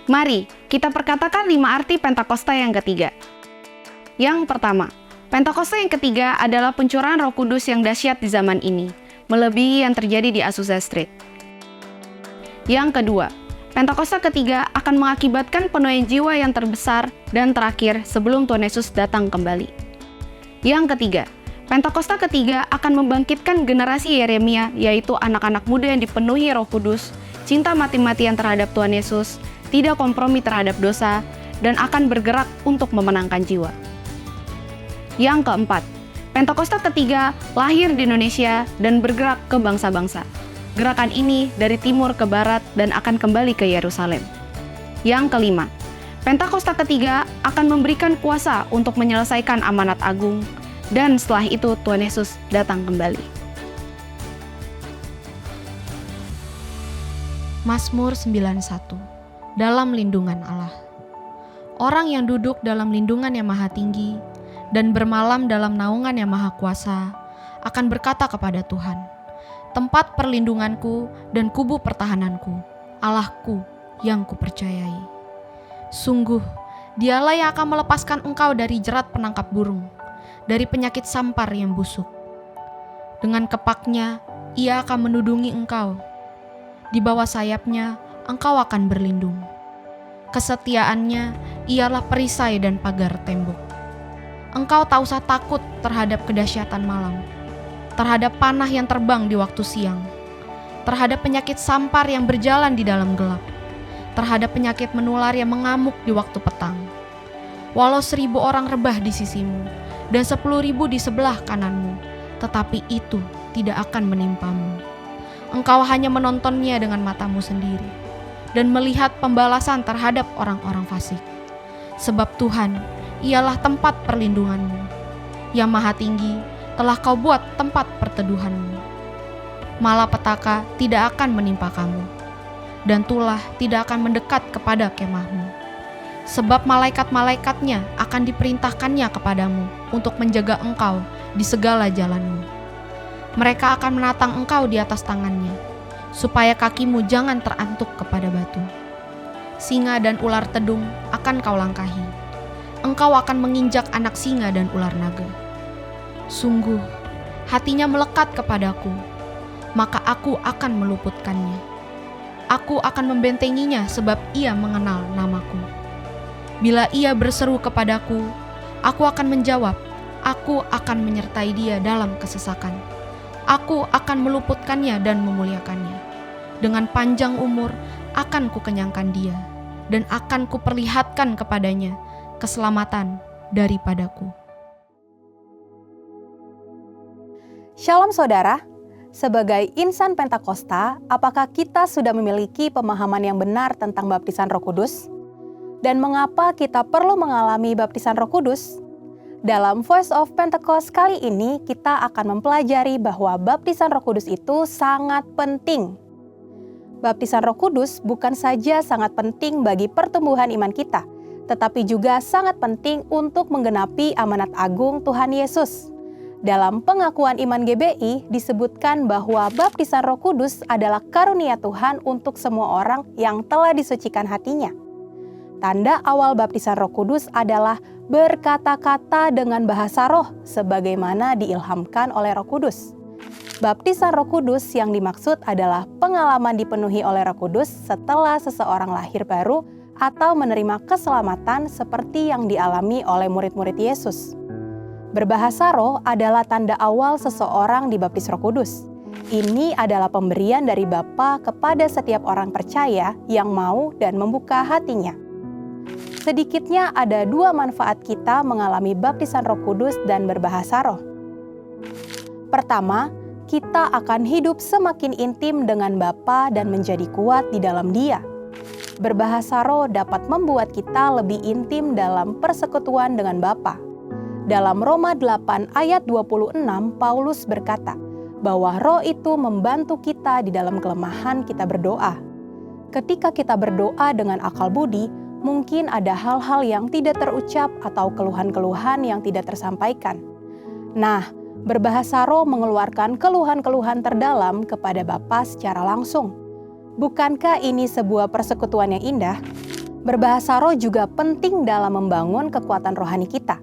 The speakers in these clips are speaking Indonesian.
Mari kita perkatakan 5 arti Pentakosta yang ketiga. Yang pertama, Pentakosta yang ketiga adalah pencurahan Roh Kudus yang dahsyat di zaman ini, melebihi yang terjadi di Azusa Street. Yang kedua, Pentakosta ketiga akan mengakibatkan penuaian jiwa yang terbesar dan terakhir sebelum Tuhan Yesus datang kembali. Yang ketiga, Pentakosta ketiga akan membangkitkan generasi Yeremia, yaitu anak-anak muda yang dipenuhi Roh Kudus, cinta mati-matian terhadap Tuhan Yesus, tidak kompromi terhadap dosa, dan akan bergerak untuk memenangkan jiwa. Yang keempat, Pentakosta ketiga lahir di Indonesia dan bergerak ke bangsa-bangsa. Gerakan ini dari timur ke barat dan akan kembali ke Yerusalem. Yang kelima, Pentakosta ketiga akan memberikan kuasa untuk menyelesaikan amanat agung, dan setelah itu Tuhan Yesus datang kembali. Mazmur 91. Dalam lindungan Allah. Orang yang duduk dalam lindungan yang maha tinggi dan bermalam dalam naungan yang maha kuasa akan berkata kepada Tuhan, tempat perlindunganku dan kubu pertahananku, Allahku yang kupercayai. Sungguh, dialah yang akan melepaskan engkau dari jerat penangkap burung, dari penyakit sampar yang busuk. Dengan kepaknya, ia akan menudungi engkau. Di bawah sayapnya, engkau akan berlindung. Kesetiaannya ialah perisai dan pagar tembok. Engkau tak usah takut terhadap kedahsyatan malam, terhadap panah yang terbang di waktu siang, terhadap penyakit sampar yang berjalan di dalam gelap, terhadap penyakit menular yang mengamuk di waktu petang. Walau 1.000 orang rebah di sisimu, dan 10.000 di sebelah kananmu, tetapi itu tidak akan menimpamu. Engkau hanya menontonnya dengan matamu sendiri, dan melihat pembalasan terhadap orang-orang fasik. Sebab Tuhan, ialah tempat perlindunganmu. Yang maha tinggi, telah kau buat tempat perteduhanmu. Malapetaka tidak akan menimpa kamu, dan tulah tidak akan mendekat kepada kemahmu. Sebab malaikat-malaikatnya akan diperintahkannya kepadamu untuk menjaga engkau di segala jalanmu. Mereka akan menatang engkau di atas tangannya, supaya kakimu jangan terantuk kepada batu. Singa dan ular tedung akan kau langkahi. Engkau akan menginjak anak singa dan ular naga. Sungguh, hatinya melekat kepadaku, maka aku akan meluputkannya. Aku akan membentenginya sebab ia mengenal namaku. Bila ia berseru kepadaku, aku akan menjawab. Aku akan menyertai dia dalam kesesakan. Aku akan meluputkannya dan memuliakannya. Dengan panjang umur akan kukenyangkan dia, dan akan kuperlihatkan kepadanya keselamatan daripadaku. Shalom saudara, sebagai insan Pentakosta, apakah kita sudah memiliki pemahaman yang benar tentang baptisan Roh Kudus? Dan mengapa kita perlu mengalami baptisan Roh Kudus? Dalam Voice of Pentecost kali ini, kita akan mempelajari bahwa baptisan Roh Kudus itu sangat penting. Baptisan Roh Kudus bukan saja sangat penting bagi pertumbuhan iman kita, tetapi juga sangat penting untuk menggenapi amanat agung Tuhan Yesus. Dalam pengakuan iman GBI disebutkan bahwa baptisan Roh Kudus adalah karunia Tuhan untuk semua orang yang telah disucikan hatinya. Tanda awal baptisan Roh Kudus adalah berkata-kata dengan bahasa roh sebagaimana diilhamkan oleh Roh Kudus. Baptisan Roh Kudus yang dimaksud adalah pengalaman dipenuhi oleh Roh Kudus setelah seseorang lahir baru atau menerima keselamatan seperti yang dialami oleh murid-murid Yesus. Berbahasa roh adalah tanda awal seseorang dibaptis Roh Kudus. Ini adalah pemberian dari Bapa kepada setiap orang percaya yang mau dan membuka hatinya. Sedikitnya ada 2 manfaat kita mengalami baptisan Roh Kudus dan berbahasa roh. Pertama, kita akan hidup semakin intim dengan Bapa dan menjadi kuat di dalam Dia. Berbahasa roh dapat membuat kita lebih intim dalam persekutuan dengan Bapa. Dalam Roma 8 ayat 26, Paulus berkata bahwa roh itu membantu kita di dalam kelemahan kita berdoa. Ketika kita berdoa dengan akal budi, mungkin ada hal-hal yang tidak terucap atau keluhan-keluhan yang tidak tersampaikan. Nah, berbahasa roh mengeluarkan keluhan-keluhan terdalam kepada Bapa secara langsung. Bukankah ini sebuah persekutuan yang indah? Berbahasa roh juga penting dalam membangun kekuatan rohani kita.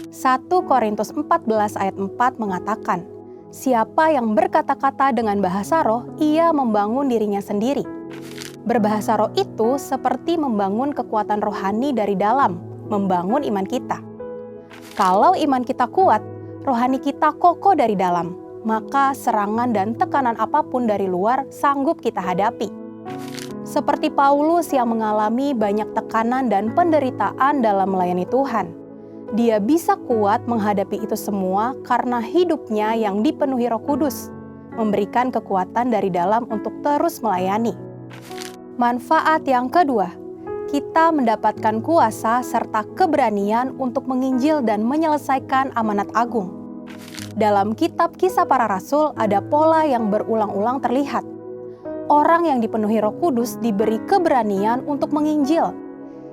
1 Korintus 14 ayat 4 mengatakan, siapa yang berkata-kata dengan bahasa roh, ia membangun dirinya sendiri. Berbahasa roh itu seperti membangun kekuatan rohani dari dalam, membangun iman kita. Kalau iman kita kuat, rohani kita kokoh dari dalam, maka serangan dan tekanan apapun dari luar sanggup kita hadapi. Seperti Paulus yang mengalami banyak tekanan dan penderitaan dalam melayani Tuhan. Dia bisa kuat menghadapi itu semua karena hidupnya yang dipenuhi Roh Kudus, memberikan kekuatan dari dalam untuk terus melayani. Manfaat yang kedua, kita mendapatkan kuasa serta keberanian untuk menginjil dan menyelesaikan amanat agung. Dalam kitab Kisah Para Rasul ada pola yang berulang-ulang terlihat. Orang yang dipenuhi Roh Kudus diberi keberanian untuk menginjil.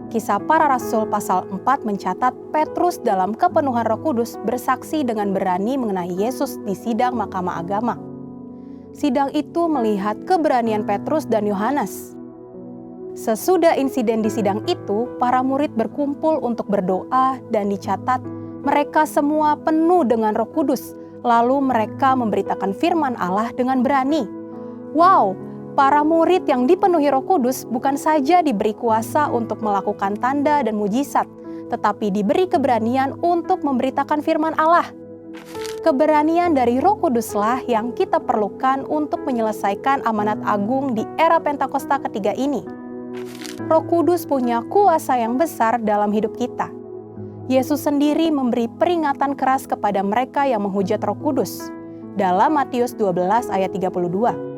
Kisah Para Rasul pasal 4 mencatat Petrus dalam kepenuhan Roh Kudus bersaksi dengan berani mengenai Yesus di sidang Mahkamah Agama. Sidang itu melihat keberanian Petrus dan Yohanes. Sesudah insiden di sidang itu, para murid berkumpul untuk berdoa dan dicatat mereka semua penuh dengan Roh Kudus, lalu mereka memberitakan firman Allah dengan berani. Wow! Para murid yang dipenuhi Roh Kudus bukan saja diberi kuasa untuk melakukan tanda dan mujizat, tetapi diberi keberanian untuk memberitakan firman Allah. Keberanian dari Roh Kuduslah yang kita perlukan untuk menyelesaikan amanat agung di era Pentakosta ketiga ini. Roh Kudus punya kuasa yang besar dalam hidup kita. Yesus sendiri memberi peringatan keras kepada mereka yang menghujat Roh Kudus. Dalam Matius 12 ayat 32.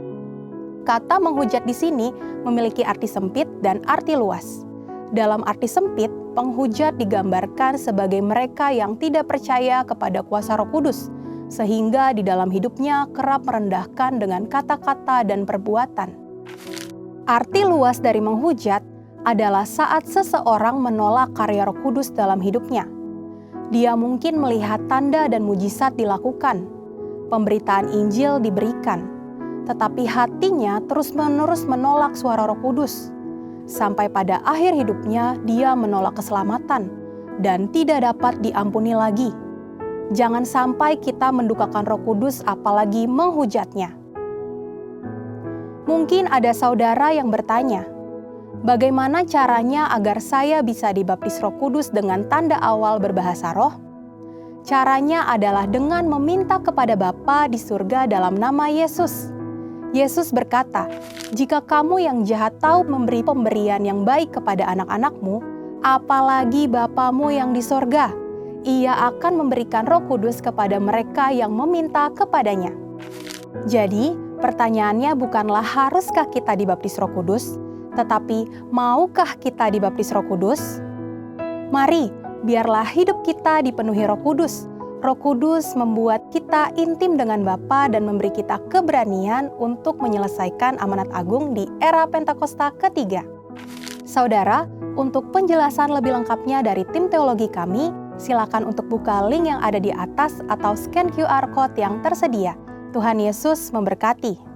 Kata menghujat di sini memiliki arti sempit dan arti luas. Dalam arti sempit, penghujat digambarkan sebagai mereka yang tidak percaya kepada kuasa Roh Kudus, sehingga di dalam hidupnya kerap merendahkan dengan kata-kata dan perbuatan. Arti luas dari menghujat adalah saat seseorang menolak karya Roh Kudus dalam hidupnya. Dia mungkin melihat tanda dan mujizat dilakukan, pemberitaan Injil diberikan, tetapi hatinya terus-menerus menolak suara Roh Kudus. Sampai pada akhir hidupnya dia menolak keselamatan dan tidak dapat diampuni lagi. Jangan sampai kita mendukakan Roh Kudus apalagi menghujatnya. Mungkin ada saudara yang bertanya, bagaimana caranya agar saya bisa dibaptis Roh Kudus dengan tanda awal berbahasa roh? Caranya adalah dengan meminta kepada Bapa di surga dalam nama Yesus. Yesus berkata, jika kamu yang jahat tahu memberi pemberian yang baik kepada anak-anakmu, apalagi Bapamu yang di sorga, Ia akan memberikan Roh Kudus kepada mereka yang meminta kepadanya. Jadi, pertanyaannya bukanlah haruskah kita dibaptis Roh Kudus, tetapi maukah kita dibaptis Roh Kudus? Mari, biarlah hidup kita dipenuhi Roh Kudus. Roh Kudus membuat kita intim dengan Bapa dan memberi kita keberanian untuk menyelesaikan amanat agung di era Pentakosta ketiga. Saudara, untuk penjelasan lebih lengkapnya dari tim teologi kami, silakan untuk buka link yang ada di atas atau scan QR Code yang tersedia. Tuhan Yesus memberkati.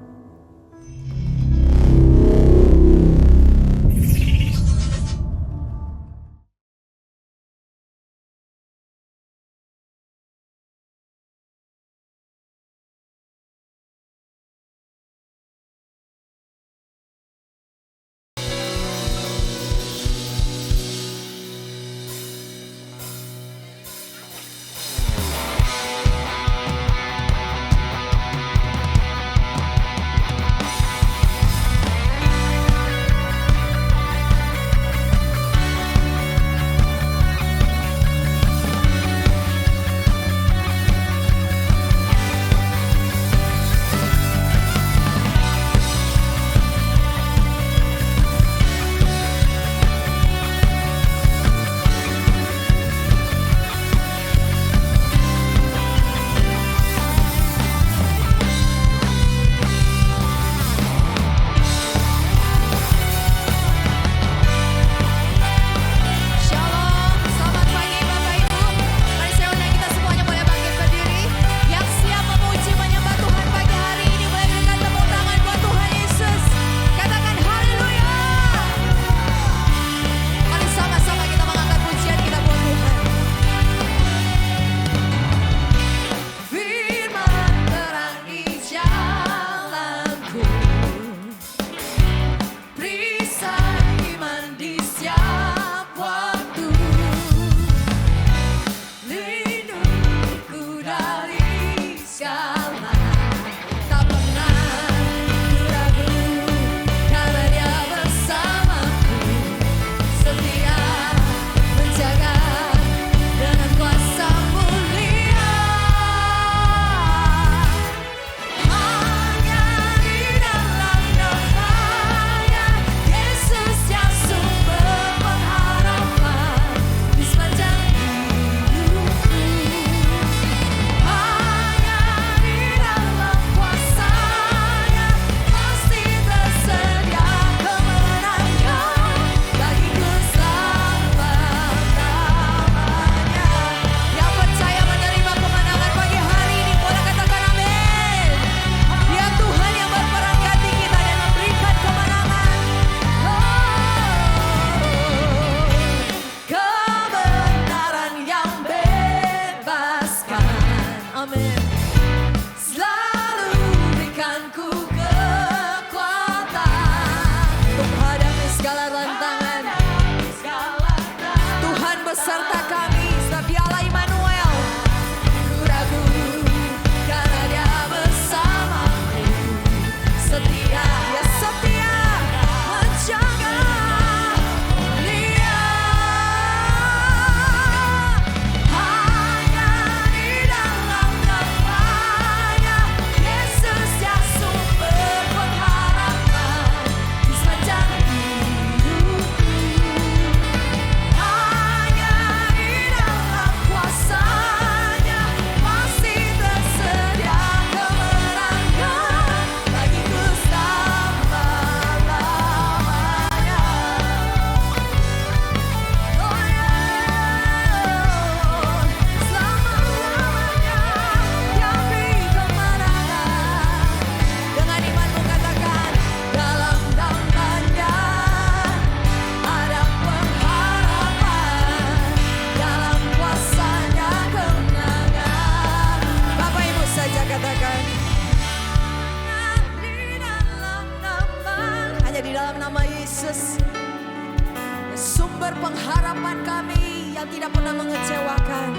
sumber pengharapan kami yang tidak pernah mengecewakan.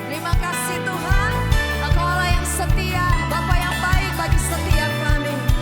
Terima kasih Tuhan, Engkau Allah yang setia, Bapa yang baik bagi setiap kami.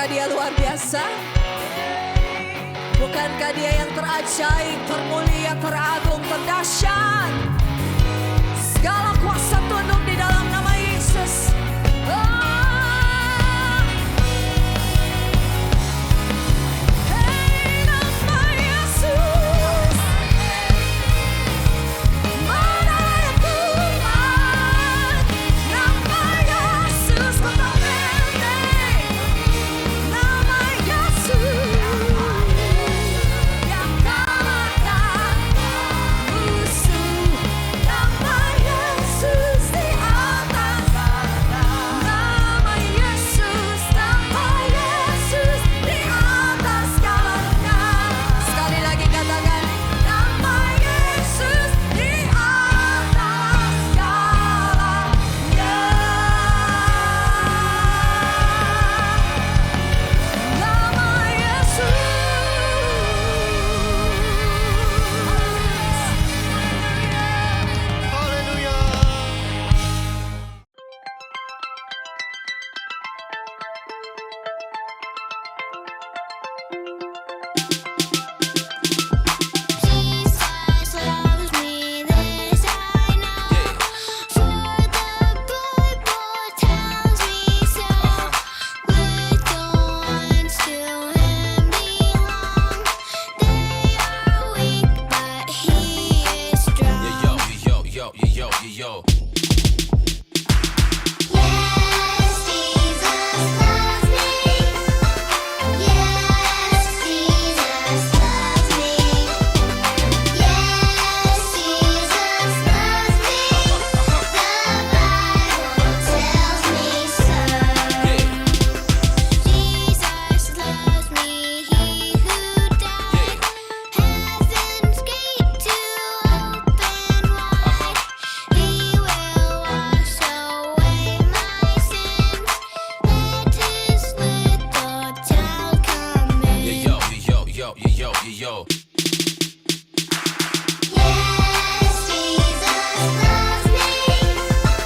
Bukankah dia luar biasa? Bukankah dia yang terajaib, termulia, teragung, terdahsyat? Segala kuasa tunduk di dalam nama Yesus. Hey, nama Yesus, mana yang kuat? Nama Yesus kota benteng. Nama Yesus yang kalahkan musuh. Nama Yesus di atas. Nama Yesus, nama Yesus di atas segalanya. Sekali lagi katakan, nama Yesus di atas segalanya. Nama Yesus. Jesus loves me, this I know. For the Bible tells me so. Little ones to Him belong. They are weak, but He is strong. Yes, Jesus loves me. Yes, Jesus loves me. Yes, Jesus loves me. The Bible tells me so. Jesus loves me. He who died, heaven's gate to open wide. He will wash away my sins. Let His little child come in. Yes, Jesus loves me.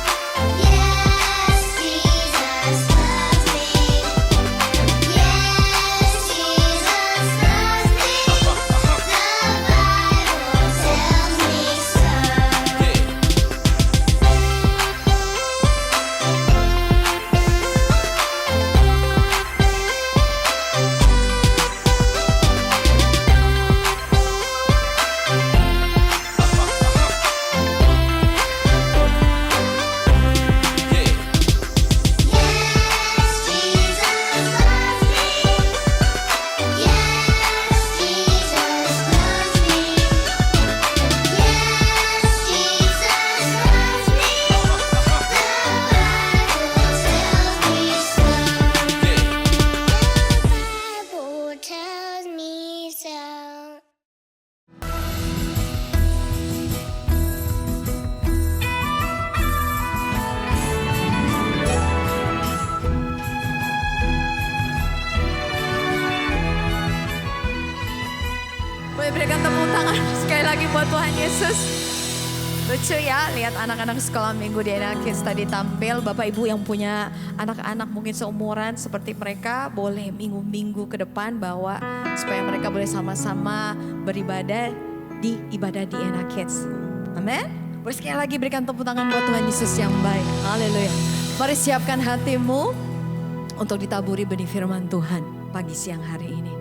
Yes, Jesus loves me. Yes, Jesus loves me. The Bible tells me so. Yes, Jesus loves me. Yes, Jesus loves me. Yes, Jesus loves me. The Bible tells me so. Boleh berikan tepuk tangan sekali lagi buat Tuhan Yesus. Lucu ya, lihat anak-anak sekolah minggu di Enak Kids tadi tampil. Bapak Ibu yang punya anak-anak mungkin seumuran seperti mereka, boleh minggu-minggu ke depan bawa supaya mereka boleh sama-sama beribadah di ibadah di Enak Kids. Amin. Boleh sekali lagi berikan tepuk tangan buat Tuhan Yesus yang baik. Haleluya. Mari siapkan hatimu untuk ditaburi benih firman Tuhan pagi siang hari ini.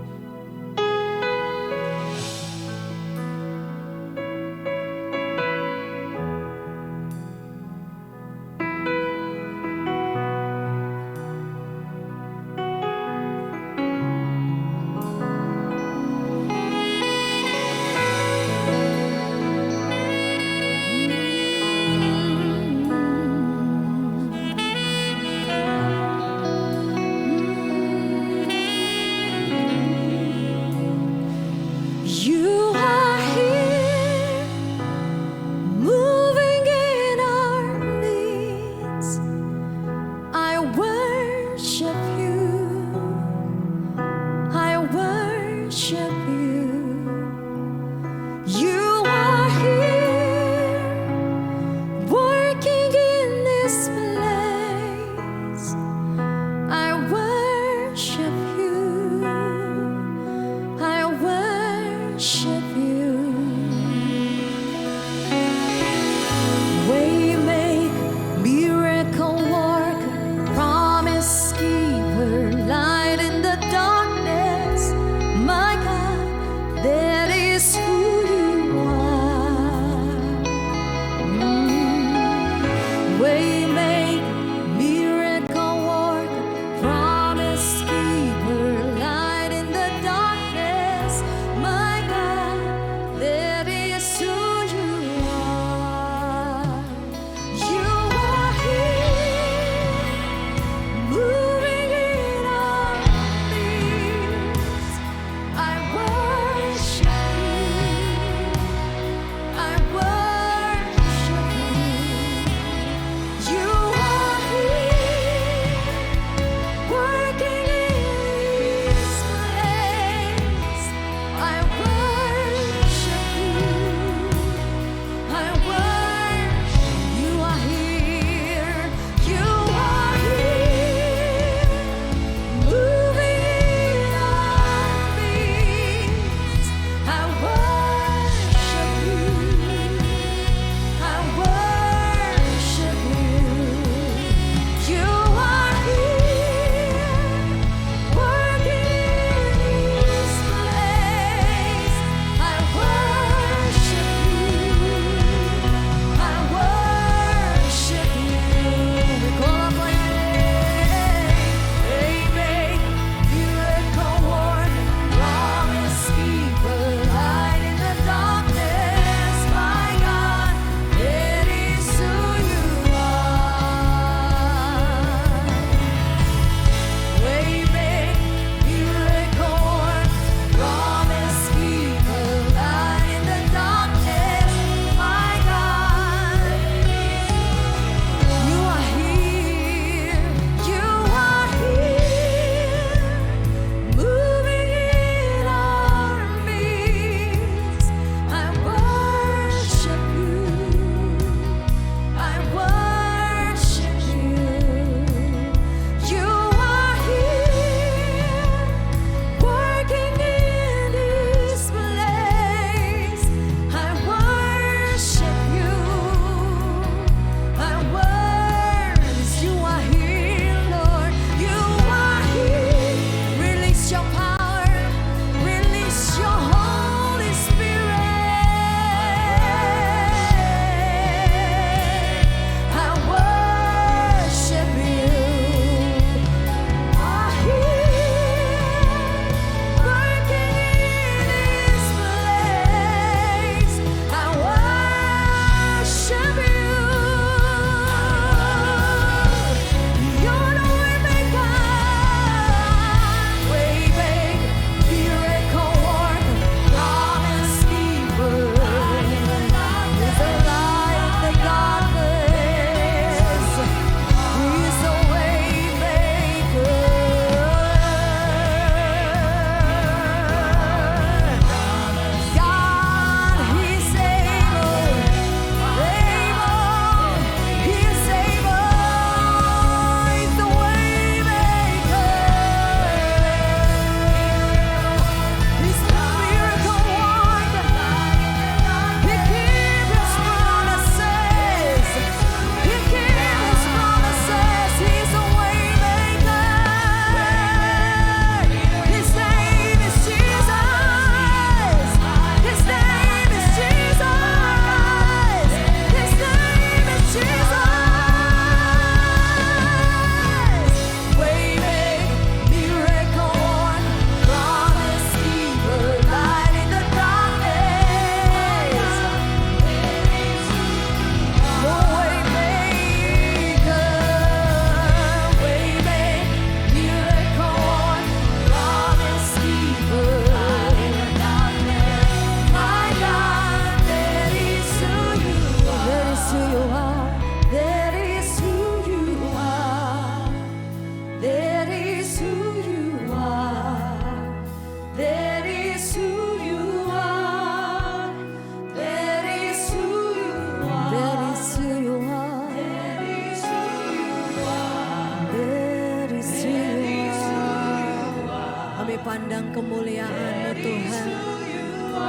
kemuliaan-Mu Tuhan.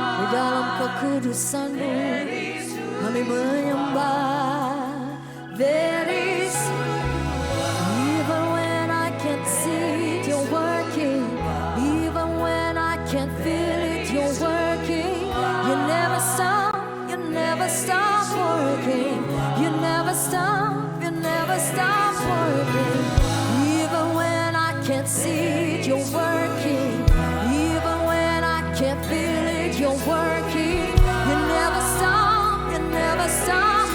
Di dalam kekudusan-Mu kami menyembah. There is, even when I can't see it, You're working. Even when I can't feel it, You're working. You never stop working. You never stop working. Even when I can't see it, You're working. Even when I can't feel it, You're working. You never stop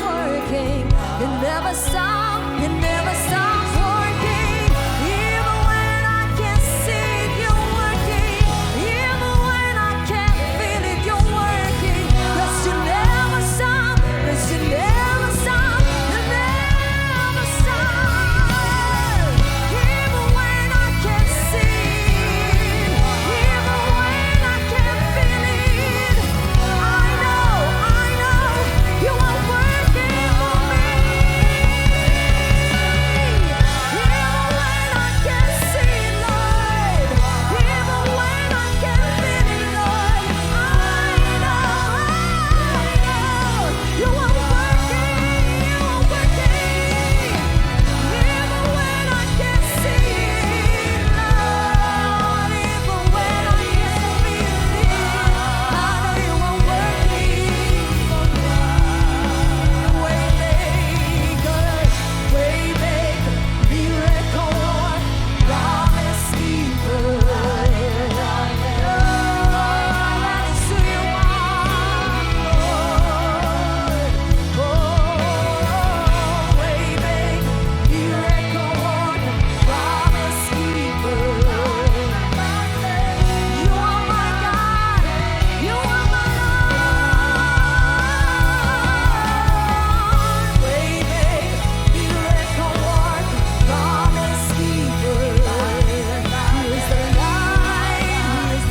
working. You never stop working. Even when I can't see it, You're working. Even when I can't feel it, You're working. 'Cause You never stop. 'Cause You never stop. You never stop. Even when I can't see it, even when I can't feel it, I know You are working for me. Even when I can't see it, Lord, even when I can't feel it, Lord, I know You are working. Even when I can't see it, Lord, even when I can't feel it, I know You are working for me. Waymaker, miracle worker, promise keeper. That is who You are, Lord. Waymaker, miracle worker, promise keeper. You are my God. You are my Lord. Waymaker, miracle worker, promise keeper. He is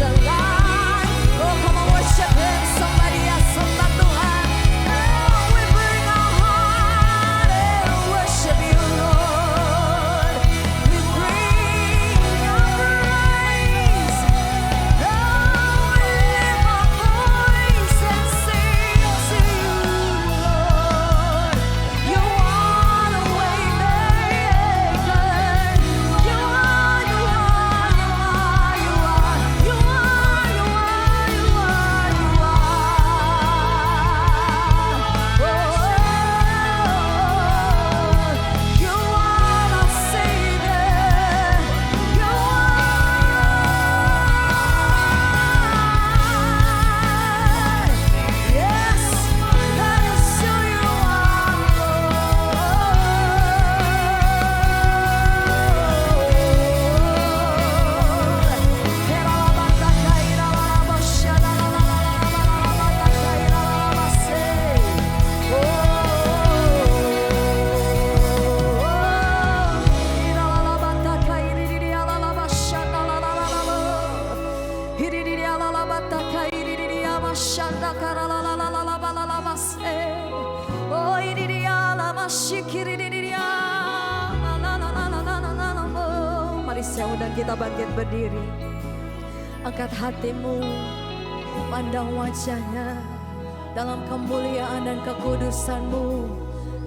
the light. Oh, come on, worship Him. Somebody else, sembah Tuhan. Oh, we bring our heart and worship You, Lord. We bring our praise. Oh, we lift our voice and sing to You, Lord. You are the waymaker. You are. You are our Savior. You are. Yes, that is who You Mari saya undang kita bangkit berdiri. Angkat hatimu, pandang wajahnya. Dalam kemuliaan dan kekudusan-Mu,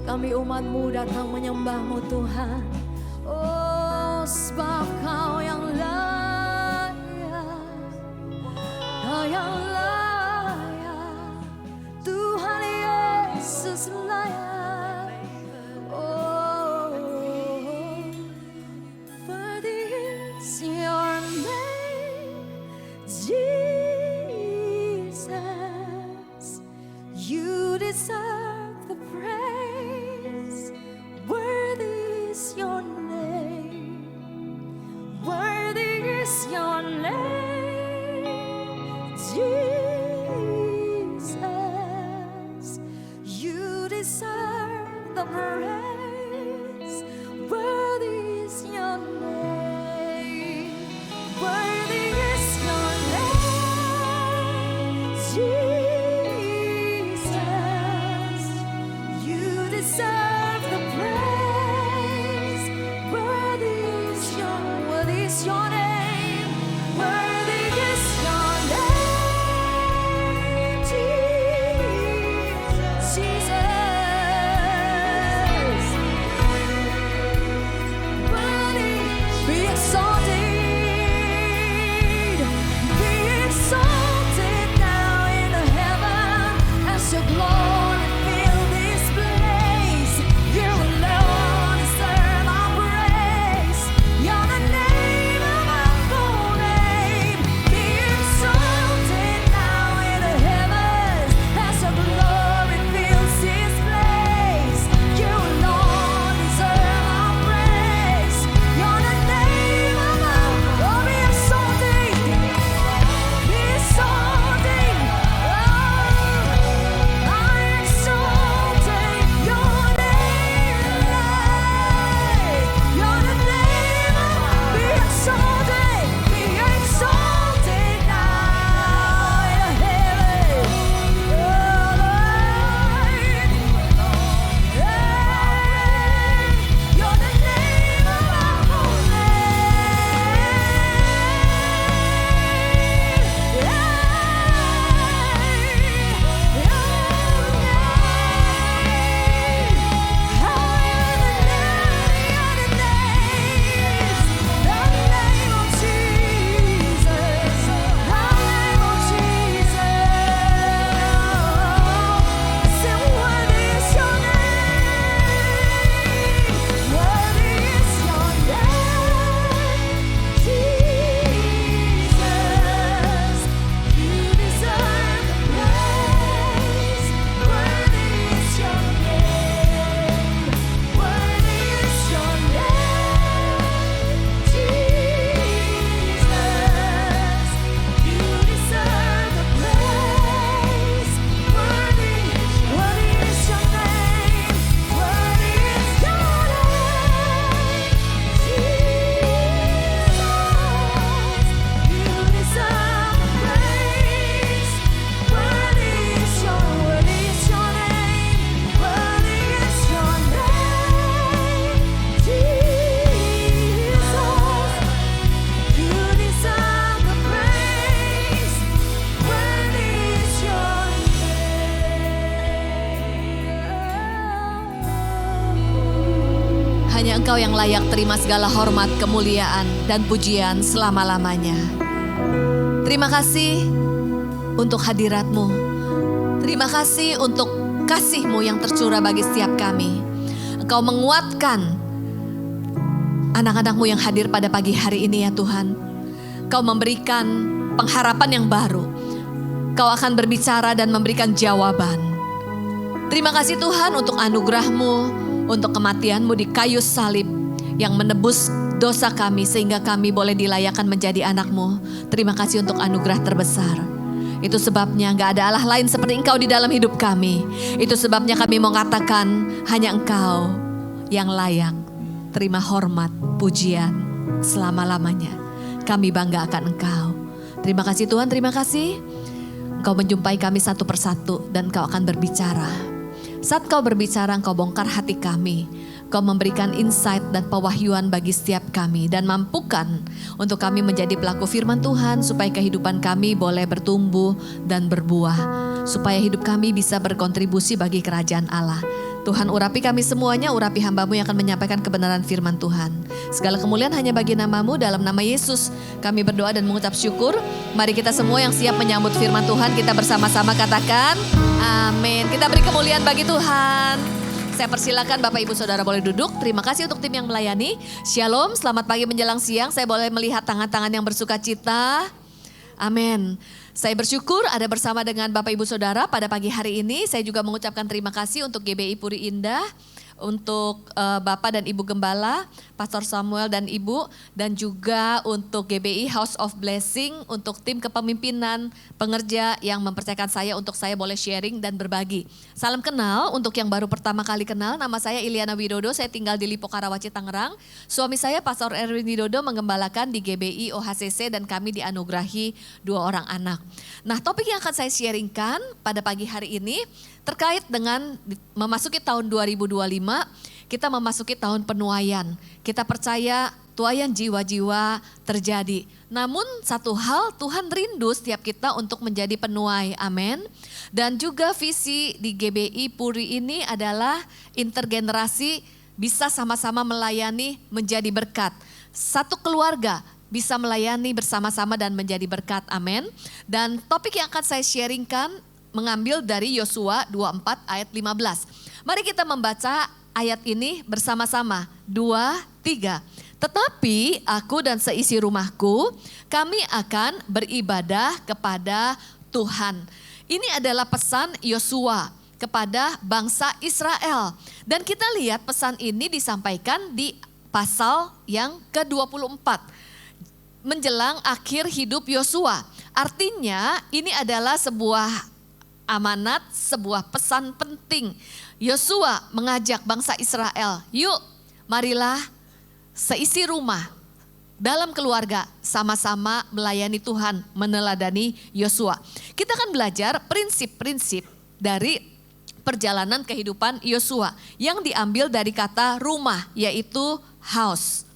kami umat-Mu datang menyembah-Mu Tuhan. Oh, sebab Kau yang layak, Tuhan Yesus layak. Oh, worthy is Your name, Jesus. You deserve the praise. Worthy is Your name. Worthy is Your name, Jesus. hanya Engkau yang layak terima segala hormat, kemuliaan, dan pujian selama-lamanya. Terima kasih untuk hadirat-Mu. Terima kasih untuk kasih-Mu yang tercurah bagi setiap kami. Engkau menguatkan anak-anak-Mu yang hadir pada pagi hari ini ya Tuhan. Kau memberikan pengharapan yang baru. Kau akan berbicara dan memberikan jawaban. Terima kasih Tuhan untuk anugerah-Mu, untuk kematian-Mu di kayu salib yang menebus dosa kami sehingga kami boleh dilayakkan menjadi anak-Mu. Terima kasih untuk anugerah terbesar. Itu sebabnya gak ada Allah lain seperti Engkau di dalam hidup kami. Itu sebabnya kami mau katakan hanya Engkau yang layak terima hormat, pujian selama-lamanya. Kami bangga akan Engkau. Terima kasih Tuhan, terima kasih. Engkau menjumpai kami satu persatu dan Engkau akan berbicara. Saat Kau berbicara, Engkau bongkar hati kami. Kau memberikan insight dan pewahyuan bagi setiap kami. Dan mampukan untuk kami menjadi pelaku firman Tuhan. Supaya kehidupan kami boleh bertumbuh dan berbuah. Supaya hidup kami bisa berkontribusi bagi kerajaan Allah. Tuhan urapi kami semuanya, urapi hamba-Mu yang akan menyampaikan kebenaran firman Tuhan. Segala kemuliaan hanya bagi nama-Mu, dalam nama Yesus kami berdoa dan mengucap syukur. Mari kita semua yang siap menyambut firman Tuhan, kita bersama-sama katakan amin. Kita beri kemuliaan bagi Tuhan. Saya persilakan Bapak Ibu Saudara boleh duduk. Terima kasih untuk tim yang melayani. Shalom, selamat pagi menjelang siang. Saya boleh melihat tangan-tangan yang bersuka cita. Amin. Saya bersyukur ada bersama dengan Bapak Ibu Saudara pada pagi hari ini. Saya juga mengucapkan terima kasih untuk GBI Puri Indah, untuk Bapak dan Ibu Gembala, Pastor Samuel dan Ibu, dan juga untuk GBI House of Blessing, untuk tim kepemimpinan pengerja yang mempercayakan saya untuk saya boleh sharing dan berbagi. Salam kenal untuk yang baru pertama kali kenal, nama saya Iliana Widodo, saya tinggal di Lipo Karawaci, Tangerang. Suami saya Pastor Erwin Widodo menggembalakan di GBI OHCC dan kami dianugerahi 2 orang anak. Nah, topik yang akan saya sharingkan pada pagi hari ini terkait dengan memasuki tahun 2025, kita memasuki tahun penuaian. Kita percaya tuaian jiwa-jiwa terjadi. Namun satu hal, Tuhan rindu setiap kita untuk menjadi penuai, amin. Dan juga visi di GBI Puri ini adalah intergenerasi bisa sama-sama melayani menjadi berkat. Satu keluarga bisa melayani bersama-sama dan menjadi berkat, amin. Dan topik yang akan saya sharingkan mengambil dari Yosua 24 ayat 15. Mari kita membaca ayat ini bersama-sama. 2, 3. Tetapi aku dan seisi rumahku, kami akan beribadah kepada Tuhan. Ini adalah pesan Yosua kepada bangsa Israel. Dan kita lihat pesan ini disampaikan di pasal yang ke-24. Menjelang akhir hidup Yosua. Artinya ini adalah sebuah amanat, sebuah pesan penting. Yosua mengajak bangsa Israel, yuk marilah seisi rumah dalam keluarga sama-sama melayani Tuhan, meneladani Yosua. Kita akan belajar prinsip-prinsip dari perjalanan kehidupan Yosua yang diambil dari kata rumah, yaitu house.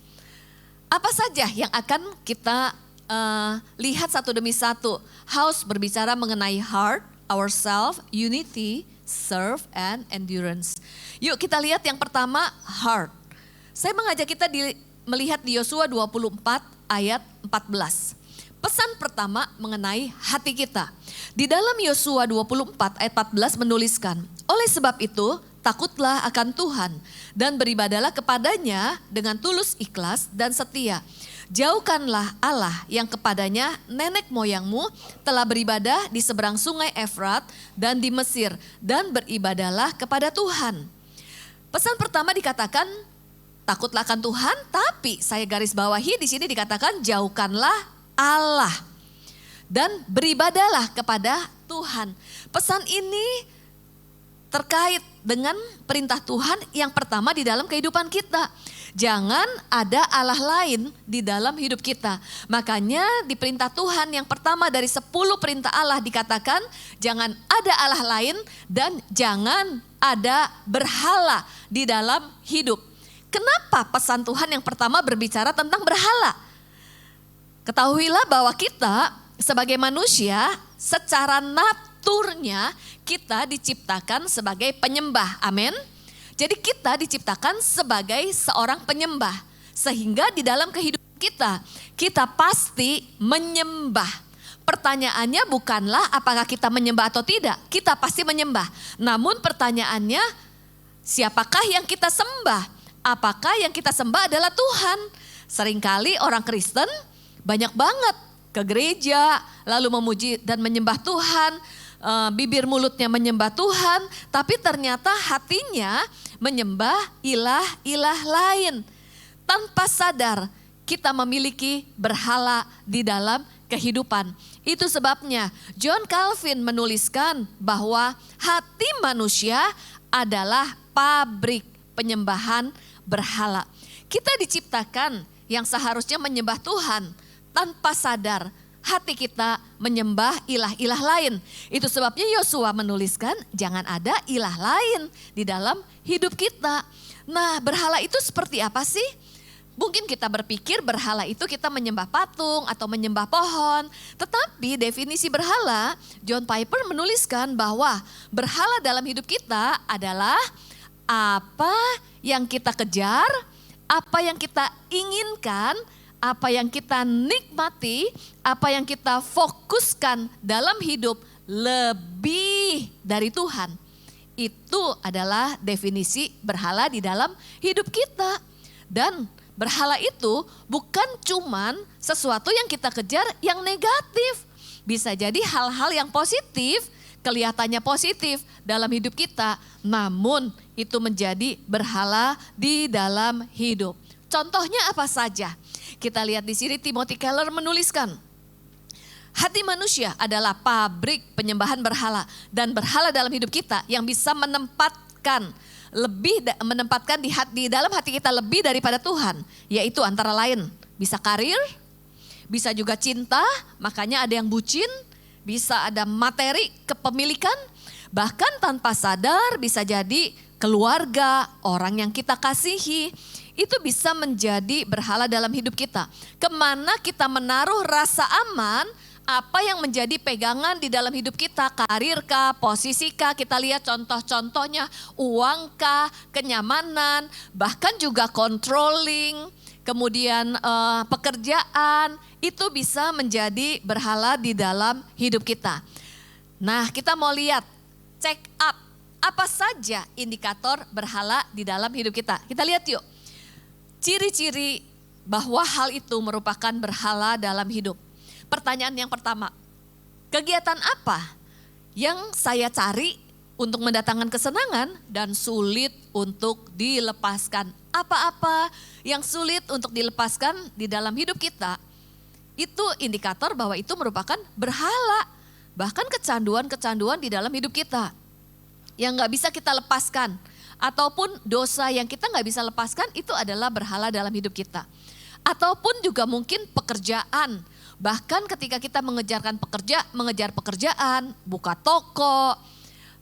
Apa saja yang akan kita lihat satu demi satu. House berbicara mengenai heart, ourselves, unity, serve, and endurance. Yuk kita lihat yang pertama, heart. Saya mengajak kita melihat di Yosua 24 ayat 14. Pesan pertama mengenai hati kita. Di dalam Yosua 24 ayat 14 menuliskan, oleh sebab itu takutlah akan Tuhan dan beribadalah kepadanya dengan tulus ikhlas dan setia. Jauhkanlah Allah yang kepadanya nenek moyangmu telah beribadah di seberang sungai Efrat dan di Mesir dan beribadahlah kepada Tuhan. Pesan pertama dikatakan takutlah akan Tuhan, tapi saya garis bawahi di sini dikatakan jauhkanlah Allah dan beribadahlah kepada Tuhan. Pesan ini terkait dengan perintah Tuhan yang pertama di dalam kehidupan kita. Jangan ada Allah lain di dalam hidup kita. Makanya di perintah Tuhan yang pertama dari 10 perintah Allah dikatakan jangan ada Allah lain dan jangan ada berhala di dalam hidup. Kenapa pesan Tuhan yang pertama berbicara tentang berhala? Ketahuilah bahwa kita sebagai manusia secara naturnya kita diciptakan sebagai penyembah. Amin. Jadi kita diciptakan sebagai seorang penyembah. Sehingga di dalam kehidupan kita pasti menyembah. Pertanyaannya bukanlah apakah kita menyembah atau tidak. Kita pasti menyembah. Namun pertanyaannya, siapakah yang kita sembah? Apakah yang kita sembah adalah Tuhan? Seringkali orang Kristen banyak banget ke gereja, lalu memuji dan menyembah Tuhan. Bibir mulutnya menyembah Tuhan, tapi ternyata hatinya menyembah ilah-ilah lain. Tanpa sadar kita memiliki berhala di dalam kehidupan. Itu sebabnya John Calvin menuliskan bahwa hati manusia adalah pabrik penyembahan berhala. Kita diciptakan yang seharusnya menyembah Tuhan, tanpa sadar hati kita menyembah ilah-ilah lain. Itu sebabnya Yosua menuliskan jangan ada ilah lain di dalam hidup kita. Nah, berhala itu seperti apa sih? Mungkin kita berpikir berhala itu kita menyembah patung atau menyembah pohon. Tetapi definisi berhala, John Piper menuliskan bahwa berhala dalam hidup kita adalah apa yang kita kejar, apa yang kita inginkan, apa yang kita nikmati, apa yang kita fokuskan dalam hidup lebih dari Tuhan. Itu adalah definisi berhala di dalam hidup kita. Dan berhala itu bukan cuman sesuatu yang kita kejar yang negatif. Bisa jadi hal-hal yang positif, kelihatannya positif dalam hidup kita. Namun itu menjadi berhala di dalam hidup. Contohnya apa saja? Kita lihat di sini Timothy Keller menuliskan. Hati manusia adalah pabrik penyembahan berhala. Dan berhala dalam hidup kita yang bisa menempatkan di dalam hati kita lebih daripada Tuhan, yaitu antara lain bisa karir, bisa juga cinta, makanya ada yang bucin, bisa ada materi kepemilikan, bahkan tanpa sadar bisa jadi keluarga, orang yang kita kasihi, itu bisa menjadi berhala dalam hidup kita. Kemana kita menaruh rasa aman, apa yang menjadi pegangan di dalam hidup kita, karir kah, posisi kah, kita lihat contoh-contohnya, uang kah, kenyamanan, bahkan juga controlling, kemudian pekerjaan, itu bisa menjadi berhala di dalam hidup kita. Nah, kita mau lihat, check up, apa saja indikator berhala di dalam hidup kita. Kita lihat yuk, ciri-ciri bahwa hal itu merupakan berhala dalam hidup. Pertanyaan yang pertama, kegiatan apa yang saya cari untuk mendatangkan kesenangan dan sulit untuk dilepaskan? Apa-apa yang sulit untuk dilepaskan di dalam hidup kita, itu indikator bahwa itu merupakan berhala. Bahkan kecanduan-kecanduan di dalam hidup kita yang gak bisa kita lepaskan. Ataupun dosa yang kita gak bisa lepaskan itu adalah berhala dalam hidup kita. Ataupun juga mungkin pekerjaan. Bahkan ketika kita mengejar pekerjaan, buka toko,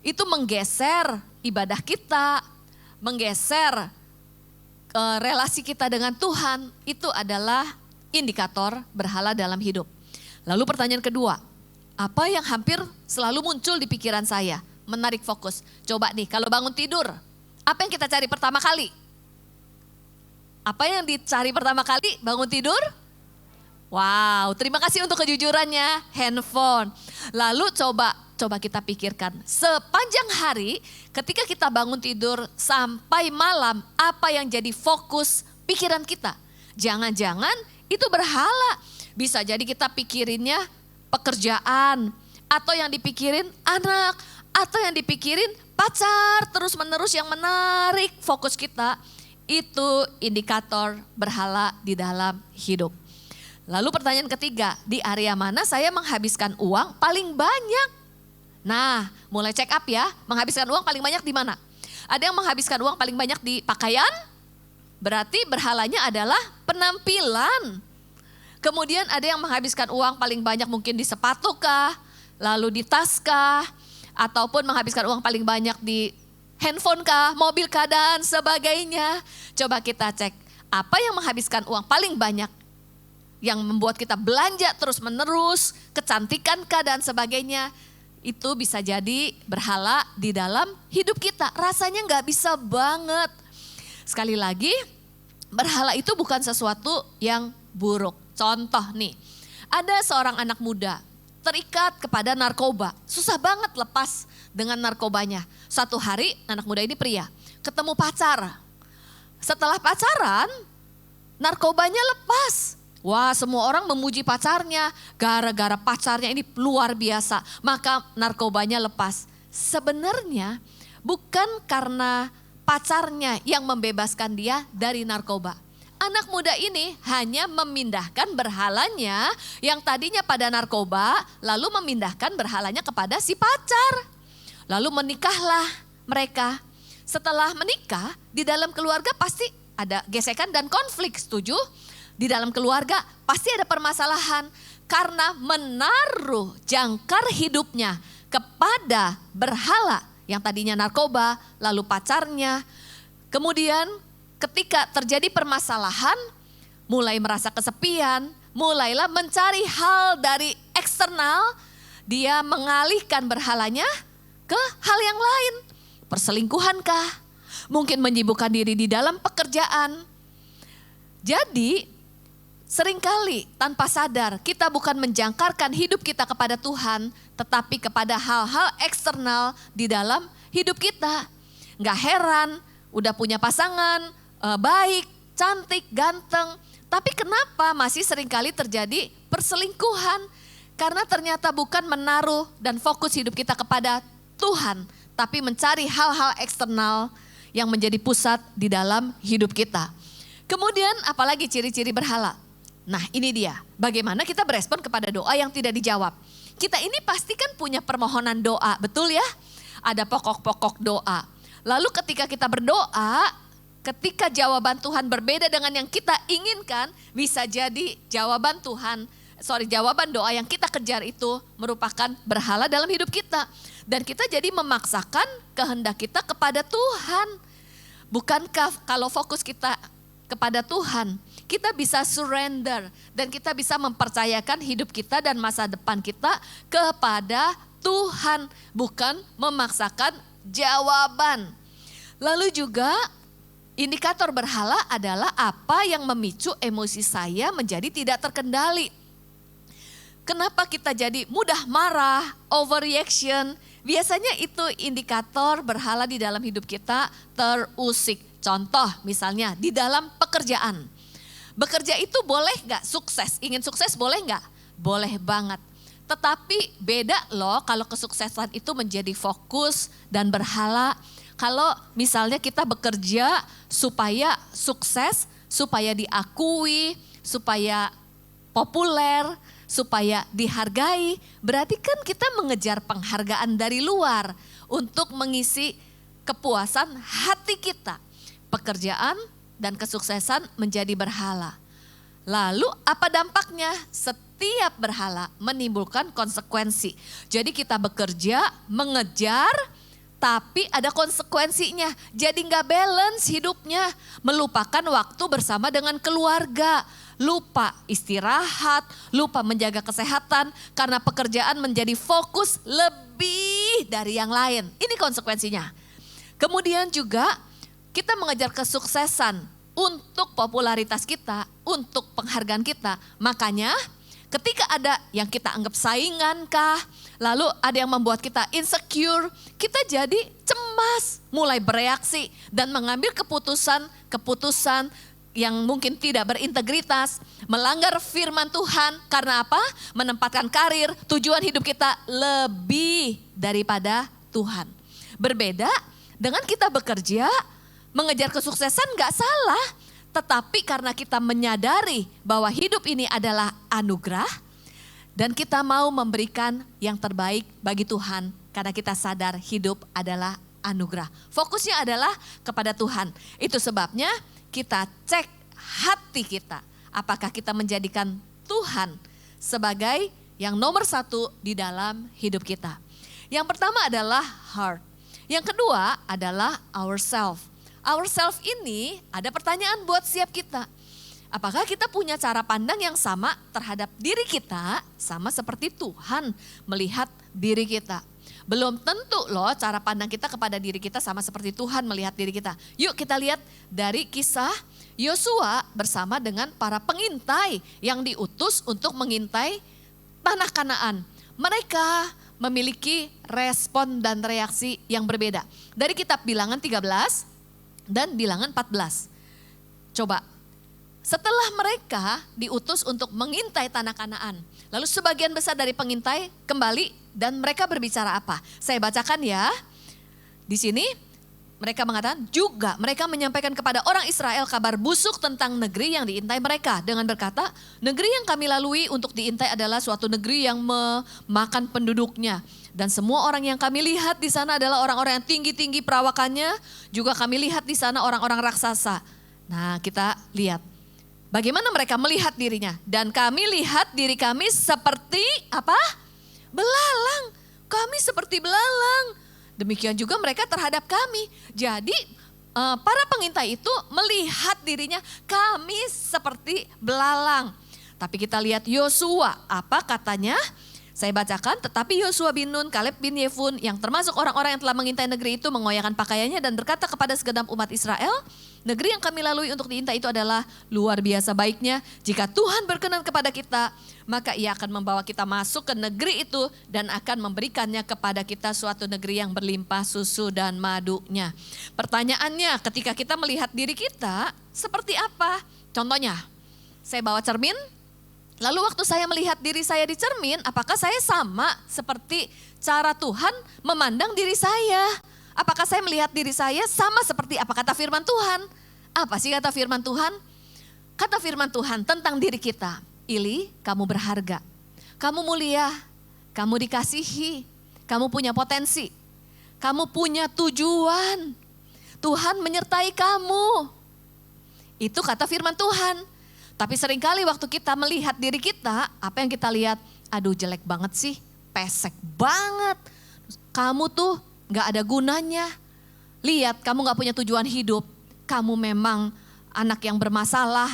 itu menggeser ibadah kita, menggeser relasi kita dengan Tuhan, itu adalah indikator berhala dalam hidup. Lalu pertanyaan kedua, apa yang hampir selalu muncul di pikiran saya? Menarik fokus. Coba nih, kalau bangun tidur, apa yang kita cari pertama kali? Apa yang dicari pertama kali bangun tidur? Wow, terima kasih untuk kejujurannya, handphone. Lalu coba kita pikirkan, sepanjang hari ketika kita bangun tidur sampai malam, apa yang jadi fokus pikiran kita? Jangan-jangan itu berhala. Bisa jadi kita pikirinnya pekerjaan, atau yang dipikirin anak, atau yang dipikirin pacar terus-menerus yang menarik fokus kita. Itu indikator berhala di dalam hidup. Lalu pertanyaan ketiga, di area mana saya menghabiskan uang paling banyak? Nah, mulai check up ya, menghabiskan uang paling banyak di mana? Ada yang menghabiskan uang paling banyak di pakaian, berarti berhalanya adalah penampilan. Kemudian ada yang menghabiskan uang paling banyak mungkin di sepatu kah, lalu di tas kah, ataupun menghabiskan uang paling banyak di handphone kah, mobil kah, dan sebagainya. Coba kita cek, apa yang menghabiskan uang paling banyak? Yang membuat kita belanja terus menerus, kecantikan kah dan sebagainya, itu bisa jadi berhala di dalam hidup kita. Rasanya nggak bisa banget. Sekali lagi, berhala itu bukan sesuatu yang buruk. Contoh nih, ada seorang anak muda terikat kepada narkoba. Susah banget lepas dengan narkobanya. Suatu hari anak muda ini pria ketemu pacar. Setelah pacaran, narkobanya lepas. Wah, semua orang memuji pacarnya. Gara-gara pacarnya ini luar biasa, maka narkobanya lepas. Sebenarnya bukan karena pacarnya yang membebaskan dia dari narkoba. Anak muda ini hanya memindahkan berhalanya yang tadinya pada narkoba, lalu memindahkan berhalanya kepada si pacar. Lalu menikahlah mereka. Setelah menikah, di dalam keluarga pasti ada gesekan dan konflik, setuju? Di dalam keluarga pasti ada permasalahan karena menaruh jangkar hidupnya kepada berhala yang tadinya narkoba, lalu pacarnya. Kemudian ketika terjadi permasalahan, mulai merasa kesepian, mulailah mencari hal dari eksternal, dia mengalihkan berhalanya ke hal yang lain. Perselingkuhankah? Mungkin menyibukkan diri di dalam pekerjaan. Jadi seringkali tanpa sadar kita bukan menjangkarkan hidup kita kepada Tuhan, tetapi kepada hal-hal eksternal di dalam hidup kita. Gak heran, udah punya pasangan, baik, cantik, ganteng. Tapi kenapa masih seringkali terjadi perselingkuhan? Karena ternyata bukan menaruh dan fokus hidup kita kepada Tuhan, tapi mencari hal-hal eksternal yang menjadi pusat di dalam hidup kita. Kemudian apalagi ciri-ciri berhala? Nah ini dia, bagaimana kita berespon kepada doa yang tidak dijawab. Kita ini pasti kan punya permohonan doa, betul ya? Ada pokok-pokok doa. Lalu ketika kita berdoa, ketika jawaban Tuhan berbeda dengan yang kita inginkan, bisa jadi jawaban doa yang kita kejar itu merupakan berhala dalam hidup kita. Dan kita jadi memaksakan kehendak kita kepada Tuhan. Bukankah kalau fokus kita kepada Tuhan, kita bisa surrender dan kita bisa mempercayakan hidup kita dan masa depan kita kepada Tuhan, bukan memaksakan jawaban. Lalu juga indikator berhala adalah apa yang memicu emosi saya menjadi tidak terkendali. Kenapa kita jadi mudah marah, overreaction? Biasanya itu indikator berhala di dalam hidup kita terusik. Contoh misalnya di dalam pekerjaan. Bekerja itu boleh gak sukses? Ingin sukses boleh gak? Boleh banget. Tetapi beda loh kalau kesuksesan itu menjadi fokus dan berhala. Kalau misalnya kita bekerja supaya sukses, supaya diakui, supaya populer, supaya dihargai, berarti kan kita mengejar penghargaan dari luar untuk mengisi kepuasan hati kita. Pekerjaan dan kesuksesan menjadi berhala. Lalu apa dampaknya? Setiap berhala menimbulkan konsekuensi. Jadi kita bekerja, mengejar, tapi ada konsekuensinya. Jadi gak balance hidupnya, melupakan waktu bersama dengan keluarga. Lupa istirahat, lupa menjaga kesehatan karena pekerjaan menjadi fokus lebih dari yang lain. Ini konsekuensinya. Kemudian juga kita mengejar kesuksesan untuk popularitas kita, untuk penghargaan kita. Makanya ketika ada yang kita anggap saingan kah, lalu ada yang membuat kita insecure, kita jadi cemas, mulai bereaksi dan mengambil keputusan yang mungkin tidak berintegritas, melanggar firman Tuhan. Karena apa? Menempatkan karir, tujuan hidup kita lebih daripada Tuhan. Berbeda dengan kita bekerja, mengejar kesuksesan gak salah. Tetapi karena kita menyadari bahwa hidup ini adalah anugerah, dan kita mau memberikan yang terbaik bagi Tuhan. Karena kita sadar hidup adalah anugerah. Fokusnya adalah kepada Tuhan. Itu sebabnya kita cek hati kita. Apakah kita menjadikan Tuhan sebagai yang nomor satu di dalam hidup kita. Yang pertama adalah heart. Yang kedua adalah ourself. Ourself ini ada pertanyaan buat setiap kita. Apakah kita punya cara pandang yang sama terhadap diri kita, sama seperti Tuhan melihat diri kita? Belum tentu loh cara pandang kita kepada diri kita sama seperti Tuhan melihat diri kita. Yuk kita lihat dari kisah Yosua bersama dengan para pengintai yang diutus untuk mengintai tanah Kanaan. Mereka memiliki respon dan reaksi yang berbeda. Dari kitab Bilangan 13 dan Bilangan 14. Coba, setelah mereka diutus untuk mengintai tanah Kanaan, lalu sebagian besar dari pengintai kembali dan mereka berbicara apa? Saya bacakan ya. Di sini mereka mengatakan juga mereka menyampaikan kepada orang Israel kabar busuk tentang negeri yang diintai mereka dengan berkata, negeri yang kami lalui untuk diintai adalah suatu negeri yang memakan penduduknya. Dan semua orang yang kami lihat di sana adalah orang-orang yang tinggi-tinggi perawakannya, juga kami lihat di sana orang-orang raksasa. Nah, kita lihat bagaimana mereka melihat dirinya. Dan kami lihat diri kami seperti apa? Belalang. Kami seperti belalang. Demikian juga mereka terhadap kami. Jadi para pengintai itu melihat dirinya kami seperti belalang. Tapi kita lihat Yosua, apa katanya? Saya bacakan, tetapi Yosua bin Nun, Kaleb bin Yefun yang termasuk orang-orang yang telah mengintai negeri itu mengoyakkan pakaiannya dan berkata kepada segenap umat Israel, negeri yang kami lalui untuk diintai itu adalah luar biasa baiknya. Jika Tuhan berkenan kepada kita, maka ia akan membawa kita masuk ke negeri itu dan akan memberikannya kepada kita suatu negeri yang berlimpah susu dan madunya. Pertanyaannya, ketika kita melihat diri kita, seperti apa? Contohnya, saya bawa cermin, lalu waktu saya melihat diri saya di cermin, apakah saya sama seperti cara Tuhan memandang diri saya? Apakah saya melihat diri saya sama seperti apa kata firman Tuhan? Apa sih kata firman Tuhan? Kata firman Tuhan tentang diri kita. Ili, kamu berharga, kamu mulia, kamu dikasihi, kamu punya potensi, kamu punya tujuan. Tuhan menyertai kamu. Itu kata firman Tuhan. Tapi seringkali waktu kita melihat diri kita, apa yang kita lihat? Aduh jelek banget sih, pesek banget. Kamu tuh gak ada gunanya. Lihat kamu gak punya tujuan hidup. Kamu memang anak yang bermasalah.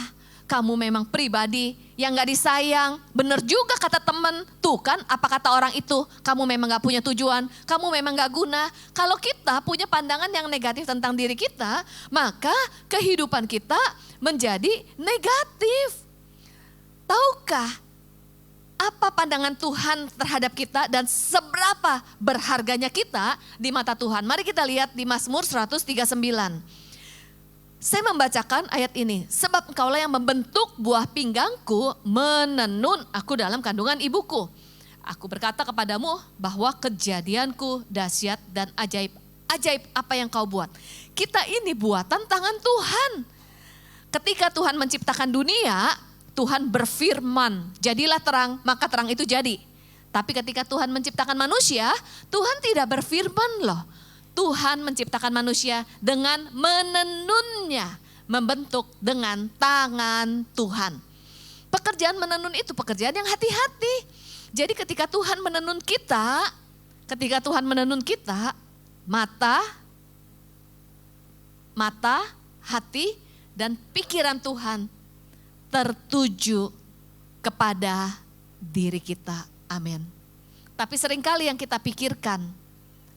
Kamu memang pribadi yang gak disayang. Bener juga kata temen, tuh kan apa kata orang itu. Kamu memang gak punya tujuan, kamu memang gak guna. Kalau kita punya pandangan yang negatif tentang diri kita, maka kehidupan kita menjadi negatif. Tahukah apa pandangan Tuhan terhadap kita dan seberapa berharganya kita di mata Tuhan? Mari kita lihat di Mazmur 139. Saya membacakan ayat ini. Sebab engkaulah yang membentuk buah pinggangku, menenun aku dalam kandungan ibuku. Aku berkata kepadamu bahwa kejadianku dahsyat dan ajaib. Ajaib apa yang kau buat? Kita ini buatan tangan Tuhan. Ketika Tuhan menciptakan dunia, Tuhan berfirman, jadilah terang, maka terang itu jadi. Tapi ketika Tuhan menciptakan manusia, Tuhan tidak berfirman loh. Tuhan menciptakan manusia dengan menenunnya, membentuk dengan tangan Tuhan. Pekerjaan menenun itu pekerjaan yang hati-hati. Jadi ketika Tuhan menenun kita, mata, hati, dan pikiran Tuhan tertuju kepada diri kita. Amin. Tapi seringkali yang kita pikirkan,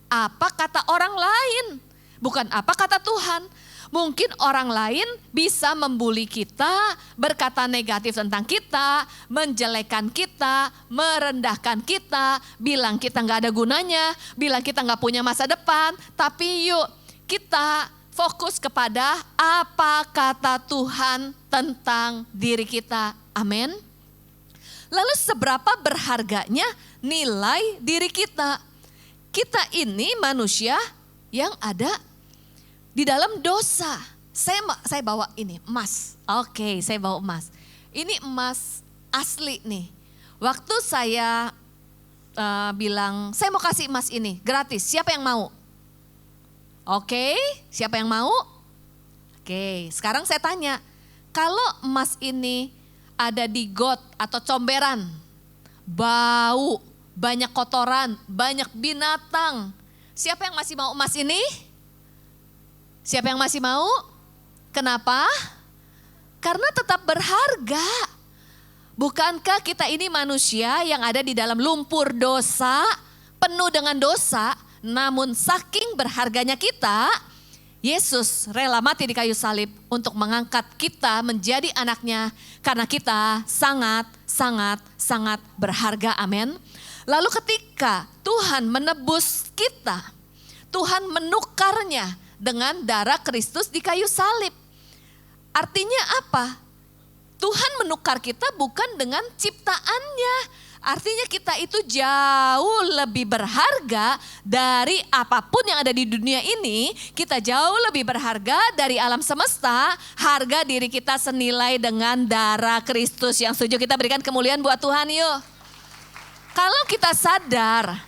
apa kata orang lain, bukan apa kata Tuhan. Mungkin orang lain bisa membuli kita, berkata negatif tentang kita, menjelekkan kita, merendahkan kita, bilang kita gak ada gunanya, bilang kita gak punya masa depan. Tapi yuk kita fokus kepada apa kata Tuhan tentang diri kita. Amin. Lalu seberapa berharganya nilai diri kita? Kita ini manusia yang ada di dalam dosa. Saya bawa ini emas. Oke, saya bawa emas. Ini emas asli nih. Waktu saya bilang saya mau kasih emas ini gratis. Siapa yang mau? Oke, siapa yang mau? Oke, sekarang saya tanya, kalau emas ini ada di got atau comberan, bau, banyak kotoran, banyak binatang, siapa yang masih mau emas ini? Siapa yang masih mau? Kenapa? Karena tetap berharga. Bukankah kita ini manusia yang ada di dalam lumpur dosa, penuh dengan dosa, namun saking berharganya kita, Yesus rela mati di kayu salib untuk mengangkat kita menjadi anaknya karena kita sangat berharga, amin. Lalu ketika Tuhan menebus kita, Tuhan menukarnya dengan darah Kristus di kayu salib. Artinya apa? Tuhan menukar kita bukan dengan ciptaannya. Artinya kita itu jauh lebih berharga dari apapun yang ada di dunia ini. Kita jauh lebih berharga dari alam semesta. Harga diri kita senilai dengan darah Kristus. Yang setuju kita berikan kemuliaan buat Tuhan yuk. Kalau kita sadar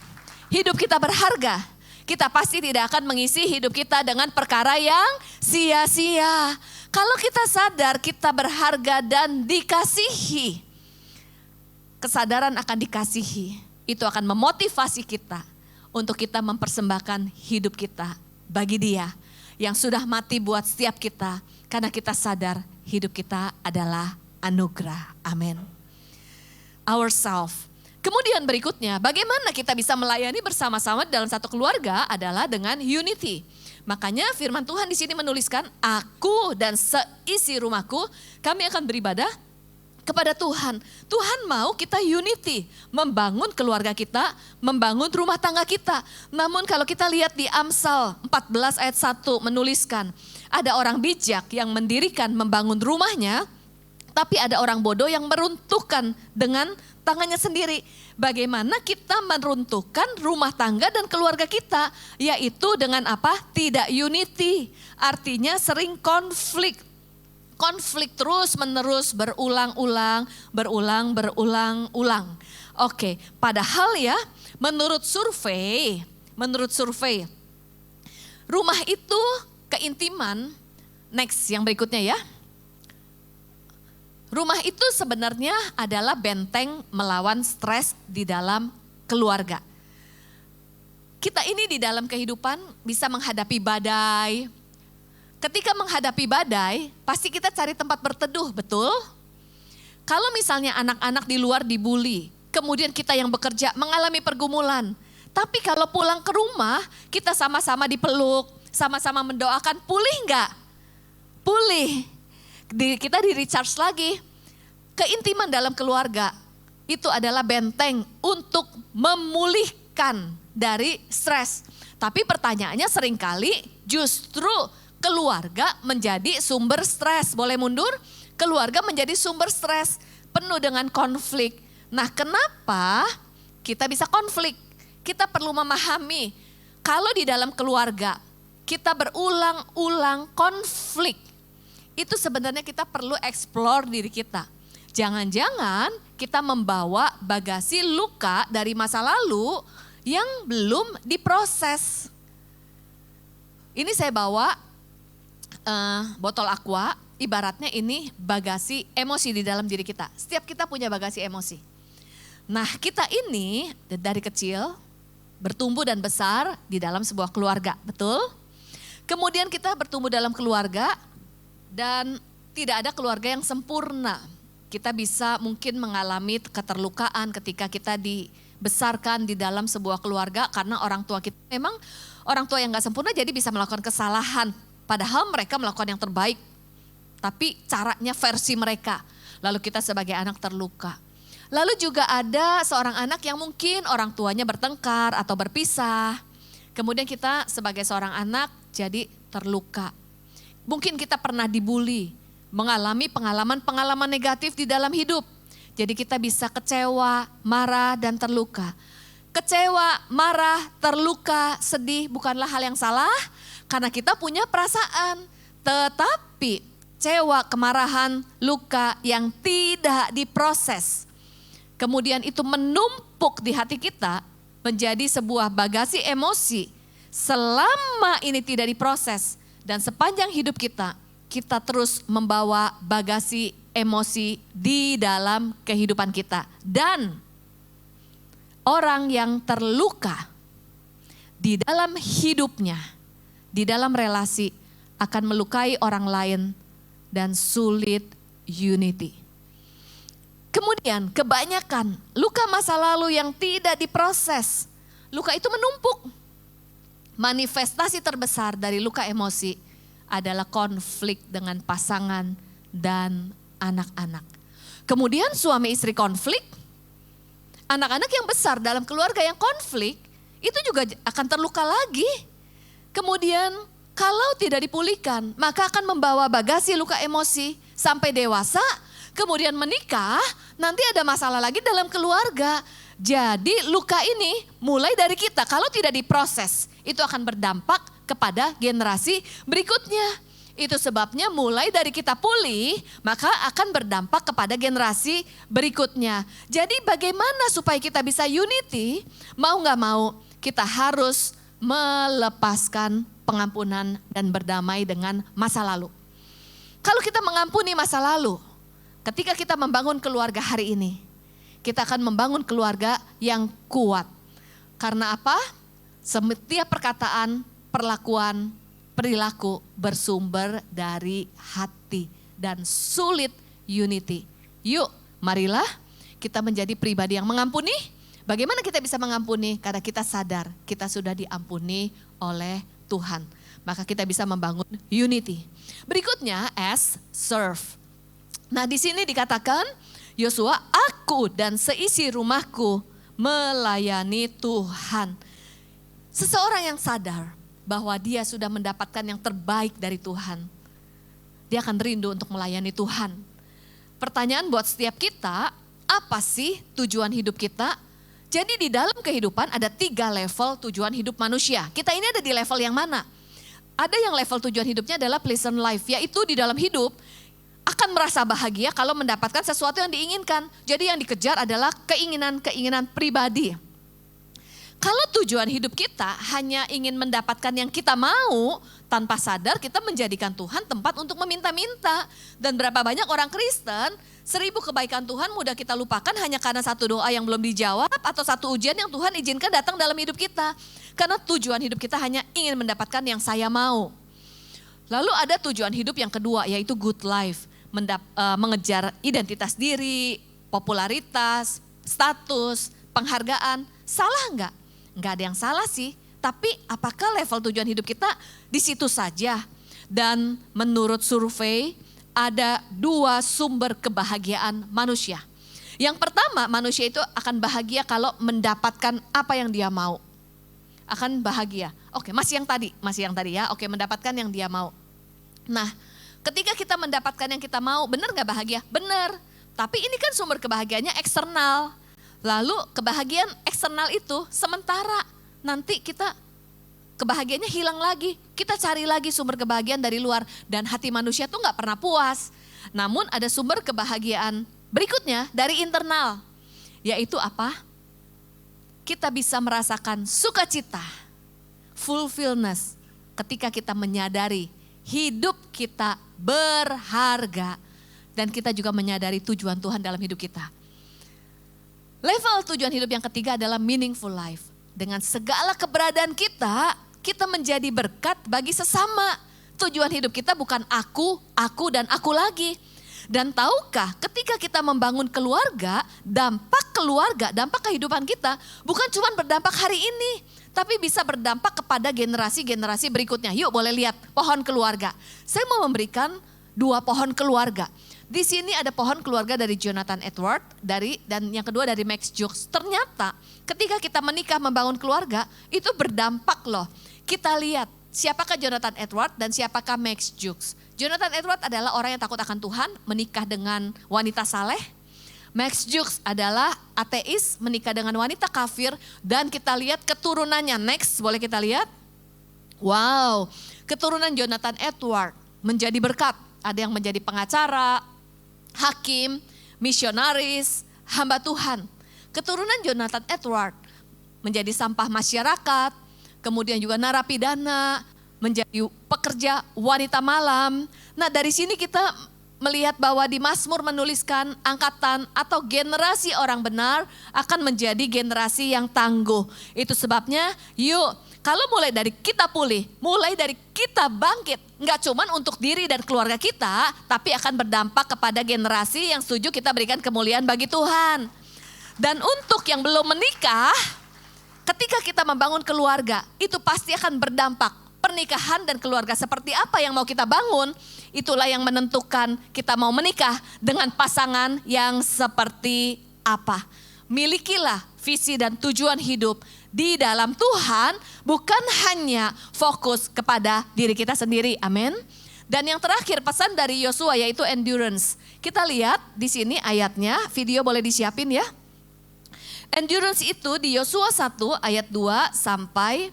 hidup kita berharga, kita pasti tidak akan mengisi hidup kita dengan perkara yang sia-sia. Kalau kita sadar kita berharga dan dikasihi, kesadaran akan dikasihi, itu akan memotivasi kita untuk kita mempersembahkan hidup kita bagi Dia yang sudah mati buat setiap kita, karena kita sadar hidup kita adalah anugerah. Amin. Ourself. Kemudian berikutnya, bagaimana kita bisa melayani bersama-sama dalam satu keluarga adalah dengan unity. Makanya firman Tuhan di sini menuliskan, aku dan seisi rumahku, kami akan beribadah kepada Tuhan. Tuhan mau kita unity, membangun keluarga kita, membangun rumah tangga kita. Namun kalau kita lihat di Amsal 14 ayat 1 menuliskan, ada orang bijak yang mendirikan membangun rumahnya, tapi ada orang bodoh yang meruntuhkan dengan tangannya sendiri. Bagaimana kita meruntuhkan rumah tangga dan keluarga kita? Yaitu dengan apa? Tidak unity. Artinya sering konflik. Konflik terus menerus berulang-ulang. Oke, padahal ya menurut survei, rumah itu keintiman, next yang berikutnya ya. Rumah itu sebenarnya adalah benteng melawan stres di dalam keluarga. Kita ini di dalam kehidupan bisa menghadapi badai. Ketika menghadapi badai, pasti kita cari tempat berteduh, betul? Kalau misalnya anak-anak di luar dibully, kemudian kita yang bekerja mengalami pergumulan. Tapi kalau pulang ke rumah, kita sama-sama dipeluk, sama-sama mendoakan, pulih enggak? Pulih. Kita di recharge lagi. Keintiman dalam keluarga itu adalah benteng untuk memulihkan dari stres. Tapi pertanyaannya seringkali justru keluarga menjadi sumber stres. Boleh mundur? Keluarga menjadi sumber stres, penuh dengan konflik. Nah, kenapa kita bisa konflik? Kita perlu memahami kalau di dalam keluarga kita berulang-ulang konflik, itu sebenarnya kita perlu explore diri kita. Jangan-jangan kita membawa bagasi luka dari masa lalu yang belum diproses. Ini saya bawa botol aqua, ibaratnya ini bagasi emosi di dalam diri kita. Setiap kita punya bagasi emosi. Nah, kita ini dari kecil bertumbuh dan besar di dalam sebuah keluarga, betul? Kemudian kita bertumbuh dalam keluarga, dan tidak ada keluarga yang sempurna. Kita bisa mungkin mengalami keterlukaan ketika kita dibesarkan di dalam sebuah keluarga karena orang tua kita memang orang tua yang gak sempurna, jadi bisa melakukan kesalahan. Padahal mereka melakukan yang terbaik, tapi caranya versi mereka. Lalu kita sebagai anak terluka. Lalu juga ada seorang anak yang mungkin orang tuanya bertengkar atau berpisah. Kemudian kita sebagai seorang anak jadi terluka. Mungkin kita pernah dibully, mengalami pengalaman-pengalaman negatif di dalam hidup. Jadi kita bisa kecewa, marah, dan terluka. Kecewa, marah, terluka, sedih bukanlah hal yang salah karena kita punya perasaan. Tetapi kecewa, kemarahan, luka yang tidak diproses, kemudian itu menumpuk di hati kita menjadi sebuah bagasi emosi. Selama ini tidak diproses, dan sepanjang hidup kita, kita terus membawa bagasi emosi di dalam kehidupan kita. Dan orang yang terluka di dalam hidupnya, di dalam relasi, akan melukai orang lain dan sulit unity. Kemudian kebanyakan luka masa lalu yang tidak diproses luka itu menumpuk. Manifestasi terbesar dari luka emosi adalah konflik dengan pasangan dan anak-anak. Kemudian suami istri konflik, anak-anak yang besar dalam keluarga yang konflik, itu juga akan terluka lagi. Kemudian kalau tidak dipulihkan, maka akan membawa bagasi luka emosi sampai dewasa, kemudian menikah, nanti ada masalah lagi dalam keluarga. Jadi luka ini mulai dari kita, kalau tidak diproses, itu akan berdampak kepada generasi berikutnya. Itu sebabnya mulai dari kita pulih, maka akan berdampak kepada generasi berikutnya. Jadi bagaimana supaya kita bisa unity, mau gak mau kita harus melepaskan pengampunan dan berdamai dengan masa lalu. Kalau kita mengampuni masa lalu, ketika kita membangun keluarga hari ini, kita akan membangun keluarga yang kuat. Karena apa? Setiap perkataan, perlakuan, perilaku bersumber dari hati dan sulit unity. Yuk, marilah kita menjadi pribadi yang mengampuni. Bagaimana kita bisa mengampuni? Karena kita sadar kita sudah diampuni oleh Tuhan. Maka kita bisa membangun unity. Berikutnya, as serve. Nah, di sini dikatakan Yosua, aku dan seisi rumahku melayani Tuhan. Seseorang yang sadar bahwa dia sudah mendapatkan yang terbaik dari Tuhan, dia akan rindu untuk melayani Tuhan. Pertanyaan buat setiap kita, apa sih tujuan hidup kita? Jadi di dalam kehidupan ada 3 level tujuan hidup manusia. Kita ini ada di level yang mana? Ada yang level tujuan hidupnya adalah pleasant life, yaitu di dalam hidup akan merasa bahagia kalau mendapatkan sesuatu yang diinginkan. Jadi yang dikejar adalah keinginan-keinginan pribadi. Kalau tujuan hidup kita hanya ingin mendapatkan yang kita mau, tanpa sadar kita menjadikan Tuhan tempat untuk meminta-minta. Dan berapa banyak orang Kristen, 1000 kebaikan Tuhan mudah kita lupakan hanya karena satu doa yang belum dijawab atau satu ujian yang Tuhan izinkan datang dalam hidup kita. Karena tujuan hidup kita hanya ingin mendapatkan yang saya mau. Lalu ada tujuan hidup yang kedua, yaitu good life. Mengejar identitas diri, popularitas, status, penghargaan. Salah enggak? Enggak ada yang salah sih. Tapi apakah level tujuan hidup kita di situ saja? Dan menurut survei ada 2 sumber kebahagiaan manusia. Yang pertama, manusia itu akan bahagia kalau mendapatkan apa yang dia mau. Akan bahagia. Oke, masih yang tadi ya. Oke, mendapatkan yang dia mau. Nah, ketika kita mendapatkan yang kita mau, benar gak bahagia? Benar. Tapi ini kan sumber kebahagiaannya eksternal. Lalu kebahagiaan eksternal itu sementara. Nanti kita kebahagiaannya hilang lagi. Kita cari lagi sumber kebahagiaan dari luar. Dan hati manusia tuh gak pernah puas. Namun ada sumber kebahagiaan berikutnya dari internal. Yaitu apa? Kita bisa merasakan sukacita, fulfillment ketika kita menyadari hidup kita berharga dan kita juga menyadari tujuan Tuhan dalam hidup kita. Level tujuan hidup yang ketiga adalah meaningful life. Dengan segala keberadaan kita, kita menjadi berkat bagi sesama. Tujuan hidup kita bukan aku, dan aku lagi. Dan tahukah ketika kita membangun keluarga, dampak kehidupan kita bukan cuma berdampak hari ini, tapi bisa berdampak kepada generasi-generasi berikutnya. Yuk boleh lihat pohon keluarga. Saya mau memberikan 2 pohon keluarga. Di sini ada pohon keluarga dari Jonathan Edwards dan yang kedua dari Max Jukes. Ternyata ketika kita menikah membangun keluarga itu berdampak loh. Kita lihat siapakah Jonathan Edwards dan siapakah Max Jukes. Jonathan Edwards adalah orang yang takut akan Tuhan, menikah dengan wanita saleh. Max Jukes adalah ateis, menikah dengan wanita kafir. Dan kita lihat keturunannya. Next, boleh kita lihat? Wow, keturunan Jonathan Edwards menjadi berkat. Ada yang menjadi pengacara, hakim, misionaris, hamba Tuhan. Keturunan Jonathan Edwards menjadi sampah masyarakat, kemudian juga narapidana, menjadi pekerja wanita malam. Nah dari sini kita melihat bahwa di Mazmur menuliskan angkatan atau generasi orang benar akan menjadi generasi yang tangguh. Itu sebabnya yuk kalau mulai dari kita pulih, mulai dari kita bangkit. Enggak cuma untuk diri dan keluarga kita, tapi akan berdampak kepada generasi yang setuju kita berikan kemuliaan bagi Tuhan. Dan untuk yang belum menikah, Ketika kita membangun keluarga, itu pasti akan berdampak. Pernikahan dan keluarga seperti apa yang mau kita bangun, itulah yang menentukan kita mau menikah dengan pasangan yang seperti apa. Milikilah visi dan tujuan hidup di dalam Tuhan, bukan hanya fokus kepada diri kita sendiri. Amin. Dan yang terakhir pesan dari Yosua yaitu endurance. Kita lihat di sini ayatnya, video boleh disiapin ya. Endurance itu di Yosua 1 ayat 2 sampai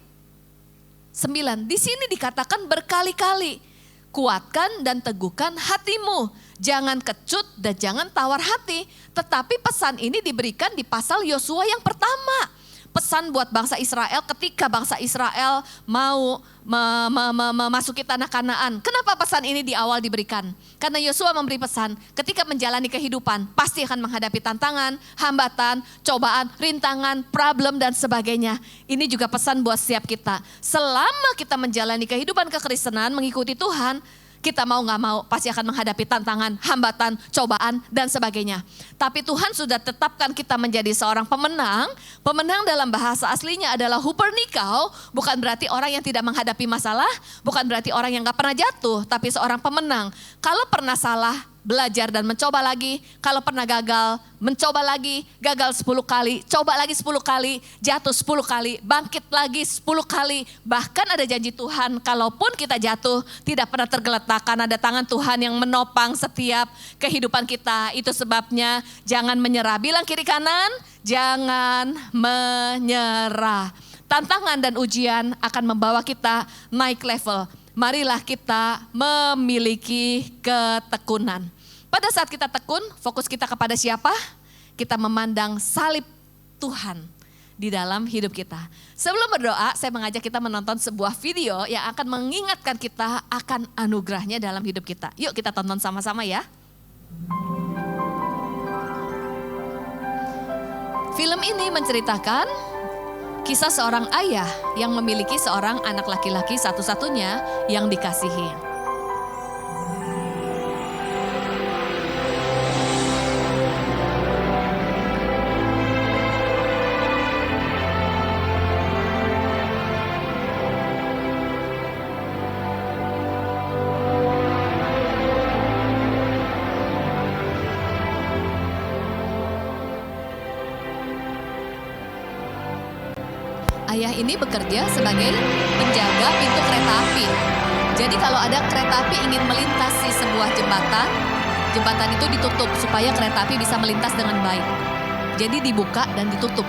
9. Di sini dikatakan berkali-kali, kuatkan dan teguhkan hatimu. Jangan kecut dan jangan tawar hati. Tetapi pesan ini diberikan di pasal Yosua yang pertama. Pesan buat bangsa Israel ketika bangsa Israel mau memasuki tanah Kanaan. Kenapa pesan ini di awal diberikan? Karena Yosua memberi pesan ketika menjalani kehidupan pasti akan menghadapi tantangan, hambatan, cobaan, rintangan, problem dan sebagainya. Ini juga pesan buat setiap kita. Selama kita menjalani kehidupan kekristenan mengikuti Tuhan, kita mau gak mau pasti akan menghadapi tantangan, hambatan, cobaan, dan sebagainya. Tapi Tuhan sudah tetapkan kita menjadi seorang pemenang. Pemenang dalam bahasa aslinya adalah hupernikao, bukan berarti orang yang tidak menghadapi masalah, bukan berarti orang yang gak pernah jatuh, tapi seorang pemenang. Kalau pernah salah, belajar dan mencoba lagi. Kalau pernah gagal, mencoba lagi, gagal 10 kali, coba lagi 10 kali, jatuh 10 kali, bangkit lagi 10 kali. Bahkan ada janji Tuhan, kalaupun kita jatuh, tidak pernah tergeletak karena ada tangan Tuhan yang menopang setiap kehidupan kita. Itu sebabnya jangan menyerah. Bilang kiri kanan, jangan menyerah. Tantangan dan ujian akan membawa kita naik level. Marilah kita memiliki ketekunan. Pada saat kita tekun, fokus kita kepada siapa? Kita memandang salib Tuhan di dalam hidup kita. Sebelum berdoa, saya mengajak kita menonton sebuah video yang akan mengingatkan kita akan anugerahnya dalam hidup kita. Yuk kita tonton sama-sama ya. Film ini menceritakan kisah seorang ayah yang memiliki seorang anak laki-laki satu-satunya yang dikasihi. Ayah ini bekerja sebagai penjaga pintu kereta api. Jadi kalau ada kereta api ingin melintasi sebuah jembatan, jembatan itu ditutup supaya kereta api bisa melintas dengan baik. Jadi dibuka dan ditutup.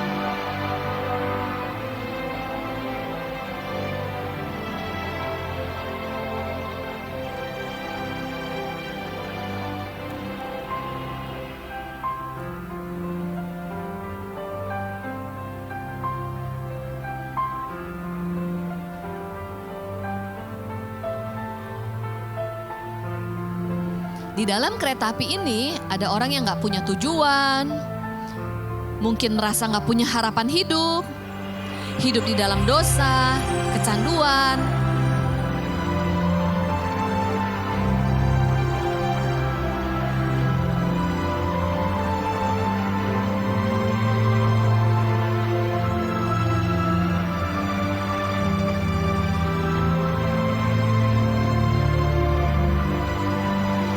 Di dalam kereta api ini ada orang yang gak punya tujuan, mungkin merasa gak punya harapan hidup di dalam dosa, kecanduan.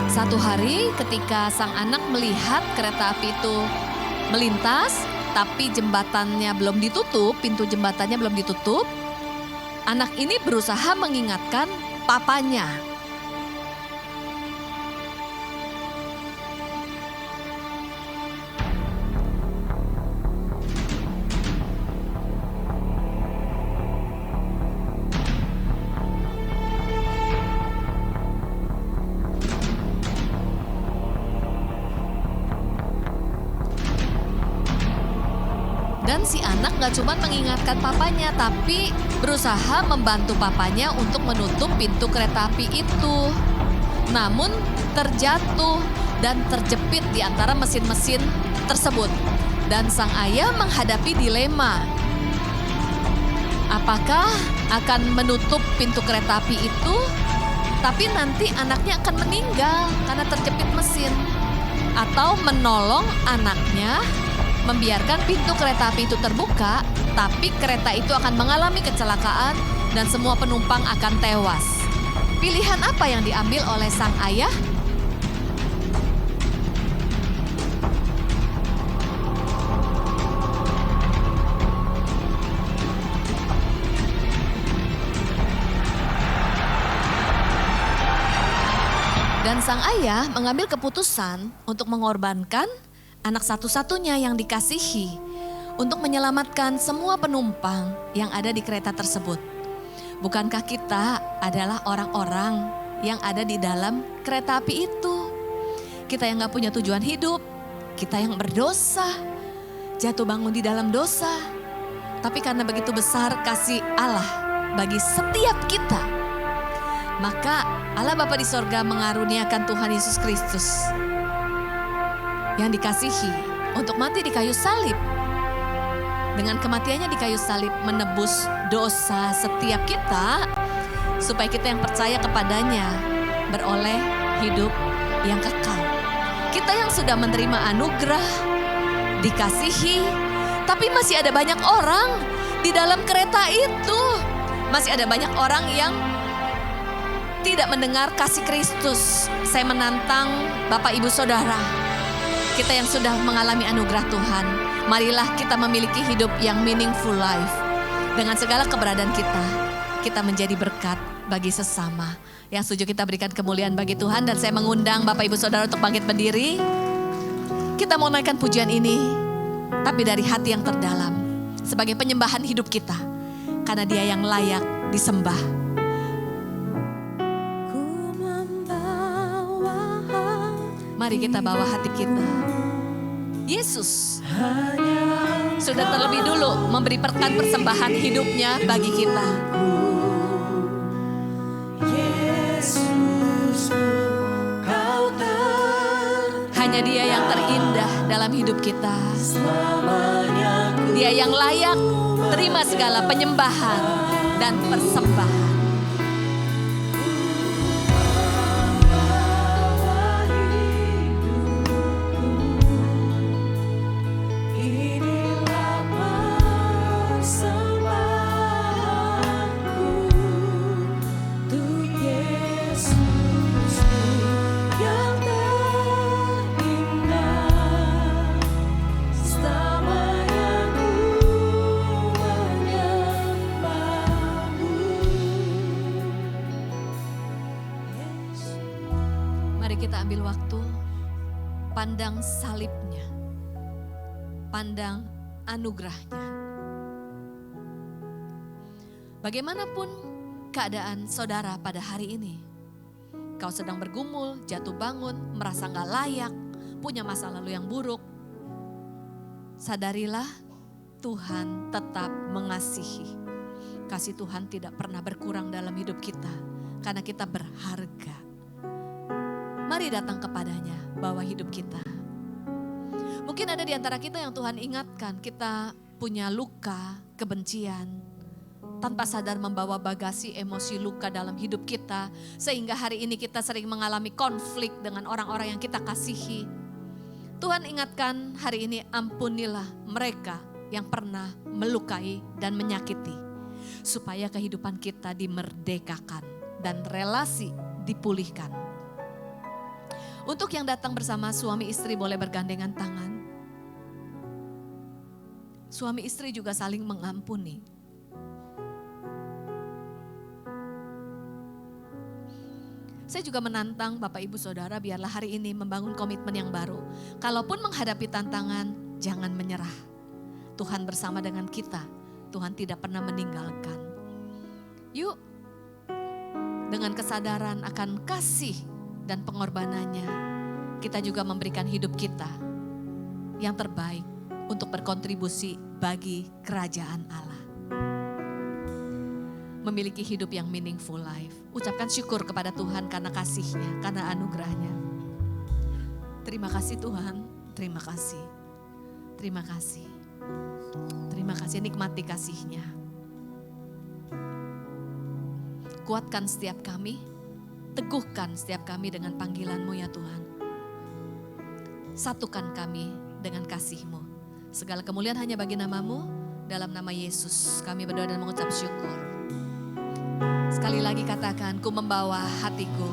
Satu hari ketika sang anak melihat kereta api itu melintas, tapi jembatannya belum ditutup, pintu jembatannya belum ditutup, anak ini berusaha mengingatkan papanya. Dan si anak gak cuma mengingatkan papanya, tapi berusaha membantu papanya untuk menutup pintu kereta api itu. Namun terjatuh dan terjepit di antara mesin-mesin tersebut. Dan sang ayah menghadapi dilema. Apakah akan menutup pintu kereta api itu, tapi nanti anaknya akan meninggal karena terjepit mesin. Atau menolong anaknya membiarkan pintu kereta api itu terbuka, tapi kereta itu akan mengalami kecelakaan dan semua penumpang akan tewas. Pilihan apa yang diambil oleh sang ayah? Dan sang ayah mengambil keputusan untuk mengorbankan anak satu-satunya yang dikasihi untuk menyelamatkan semua penumpang yang ada di kereta tersebut. Bukankah kita adalah orang-orang yang ada di dalam kereta api itu? Kita yang gak punya tujuan hidup, kita yang berdosa, jatuh bangun di dalam dosa. Tapi karena begitu besar kasih Allah bagi setiap kita, maka Allah Bapa di sorga mengaruniakan Tuhan Yesus Kristus yang dikasihi untuk mati di kayu salib. Dengan kematiannya di kayu salib menebus dosa setiap kita, supaya kita yang percaya kepadanya beroleh hidup yang kekal. Kita yang sudah menerima anugerah, dikasihi, tapi masih ada banyak orang di dalam kereta itu. Masih ada banyak orang yang tidak mendengar kasih Kristus. Saya menantang Bapak Ibu Saudara, kita yang sudah mengalami anugerah Tuhan, marilah kita memiliki hidup yang meaningful life. Dengan segala keberadaan kita menjadi berkat bagi sesama. Yang setuju kita berikan kemuliaan bagi Tuhan, dan saya mengundang Bapak Ibu Saudara untuk bangkit berdiri. Kita mau naikkan pujian ini, tapi dari hati yang terdalam, sebagai penyembahan hidup kita, karena Dia yang layak disembah. Mari kita bawa hati kita. Yesus sudah terlebih dulu memberi persembahan hidupnya bagi kita. Hanya Dia yang terindah dalam hidup kita. Dia yang layak terima segala penyembahan dan persembahan. Kita ambil waktu, pandang salibnya, pandang anugerahnya. Bagaimanapun keadaan saudara pada hari ini, kau sedang bergumul, jatuh bangun, merasa gak layak, punya masa lalu yang buruk, sadarilah Tuhan tetap mengasihi. Kasih Tuhan tidak pernah berkurang dalam hidup kita, karena kita berharga. Mari datang kepadanya, bawa hidup kita. Mungkin ada di antara kita yang Tuhan ingatkan, kita punya luka, kebencian, tanpa sadar membawa bagasi emosi luka dalam hidup kita, sehingga hari ini kita sering mengalami konflik dengan orang-orang yang kita kasihi. Tuhan ingatkan hari ini, ampunilah mereka yang pernah melukai dan menyakiti, supaya kehidupan kita dimerdekakan dan relasi dipulihkan. Untuk yang datang bersama suami istri boleh bergandengan tangan. Suami istri juga saling mengampuni. Saya juga menantang Bapak Ibu Saudara, biarlah hari ini membangun komitmen yang baru. Kalaupun menghadapi tantangan, jangan menyerah. Tuhan bersama dengan kita. Tuhan tidak pernah meninggalkan. Yuk, dengan kesadaran akan kasih dan pengorbanannya, kita juga memberikan hidup kita yang terbaik untuk berkontribusi bagi kerajaan Allah. Memiliki hidup yang meaningful life. Ucapkan syukur kepada Tuhan karena kasih-Nya, karena anugerah-Nya. Terima kasih Tuhan, terima kasih. Terima kasih. Terima kasih, nikmati kasih-Nya. Kuatkan setiap kami, teguhkan setiap kami dengan panggilan-Mu ya Tuhan. Satukan kami dengan kasih-Mu. Segala kemuliaan hanya bagi nama-Mu. Dalam nama Yesus kami berdoa dan mengucap syukur. Sekali lagi katakan, ku membawa hatiku.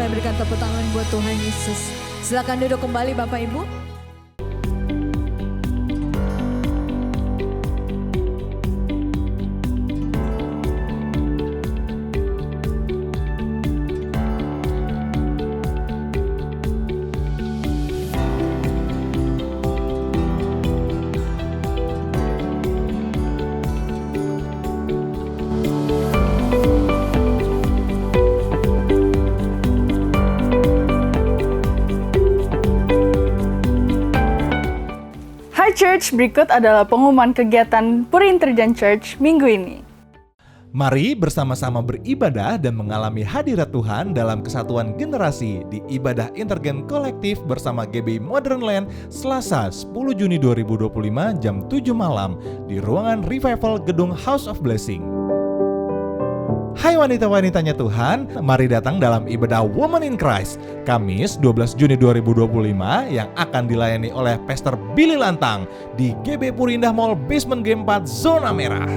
Mari berikan tepuk tangan buat Tuhan Yesus. Silakan duduk kembali Bapak Ibu. Hai Church, berikut adalah pengumuman kegiatan Puri Intergen Church minggu ini. Mari bersama-sama beribadah dan mengalami hadirat Tuhan dalam kesatuan generasi di ibadah Intergen kolektif bersama GBI Modern Land Selasa 10 Juni 2025 jam 7 malam di ruangan Revival Gedung House of Blessing. Hai wanita-wanitanya Tuhan, mari datang dalam ibadah Women in Christ Kamis 12 Juni 2025 yang akan dilayani oleh Pastor Billy Lantang di GB Puri Indah Mall Basement G4 Zona Merah.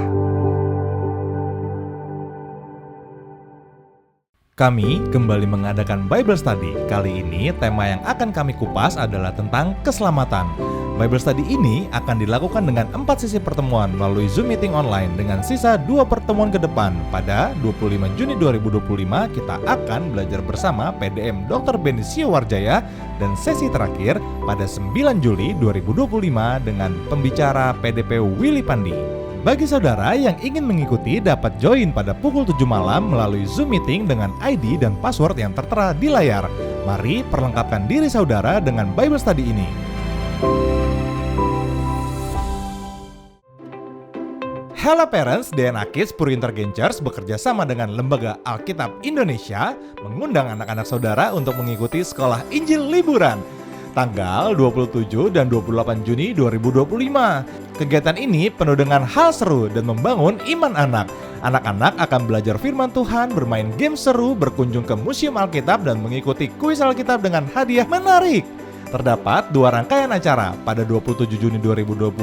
Kami kembali mengadakan Bible Study. Kali ini tema yang akan kami kupas adalah tentang keselamatan. Bible Study ini akan dilakukan dengan 4 sesi pertemuan melalui Zoom Meeting online dengan sisa 2 pertemuan ke depan. Pada 25 Juni 2025 kita akan belajar bersama PDM Dr. Benicio Warjaya dan sesi terakhir pada 9 Juli 2025 dengan pembicara PDP Willy Pandi. Bagi saudara yang ingin mengikuti dapat join pada pukul 7 malam melalui Zoom Meeting dengan ID dan password yang tertera di layar. Mari perlengkapkan diri saudara dengan Bible Study ini. Hello Parents, DNA Kids Puri Intergen Church bekerja sama dengan Lembaga Alkitab Indonesia mengundang anak-anak saudara untuk mengikuti sekolah Injil liburan tanggal 27 dan 28 Juni 2025. Kegiatan ini penuh dengan hal seru dan membangun iman anak. Anak-anak akan belajar firman Tuhan, bermain game seru, berkunjung ke Museum Alkitab dan mengikuti kuis Alkitab dengan hadiah menarik. Terdapat 2 rangkaian acara. Pada 27 Juni 2025,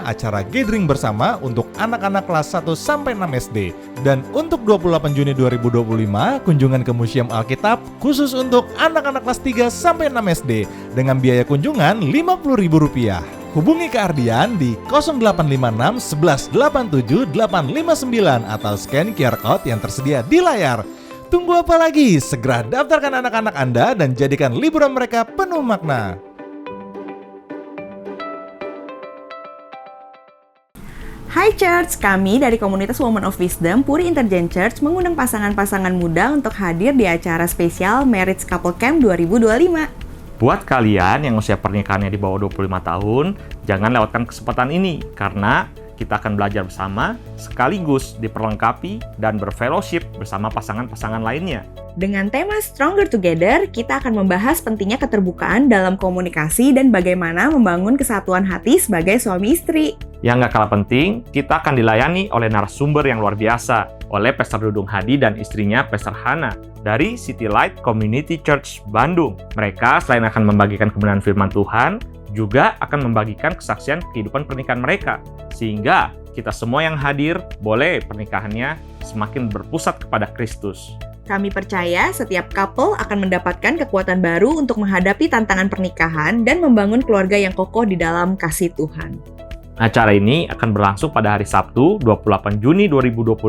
acara gathering bersama untuk anak-anak kelas 1 sampai 6 SD. Dan untuk 28 Juni 2025, kunjungan ke Museum Alkitab khusus untuk anak-anak kelas 3 sampai 6 SD dengan biaya kunjungan Rp50.000. Hubungi Kak Ardian di 0856 1187 859 atau scan QR Code yang tersedia di layar. Tunggu apa lagi? Segera daftarkan anak-anak Anda dan jadikan liburan mereka penuh makna. Hai Church, kami dari komunitas Women of Wisdom Puri Intergen Church mengundang pasangan-pasangan muda untuk hadir di acara spesial Marriage Couple Camp 2025. Buat kalian yang usia pernikahannya di bawah 25 tahun, jangan lewatkan kesempatan ini karena kita akan belajar bersama, sekaligus diperlengkapi dan berfellowship bersama pasangan-pasangan lainnya. Dengan tema Stronger Together, kita akan membahas pentingnya keterbukaan dalam komunikasi dan bagaimana membangun kesatuan hati sebagai suami istri. Yang gak kalah penting, kita akan dilayani oleh narasumber yang luar biasa, oleh Pastor Dudung Hadi dan istrinya Pastor Hana dari City Light Community Church Bandung. Mereka selain akan membagikan kebenaran firman Tuhan, juga akan membagikan kesaksian kehidupan pernikahan mereka. Sehingga kita semua yang hadir, boleh pernikahannya semakin berpusat kepada Kristus. Kami percaya setiap couple akan mendapatkan kekuatan baru untuk menghadapi tantangan pernikahan dan membangun keluarga yang kokoh di dalam kasih Tuhan. Acara ini akan berlangsung pada hari Sabtu 28 Juni 2025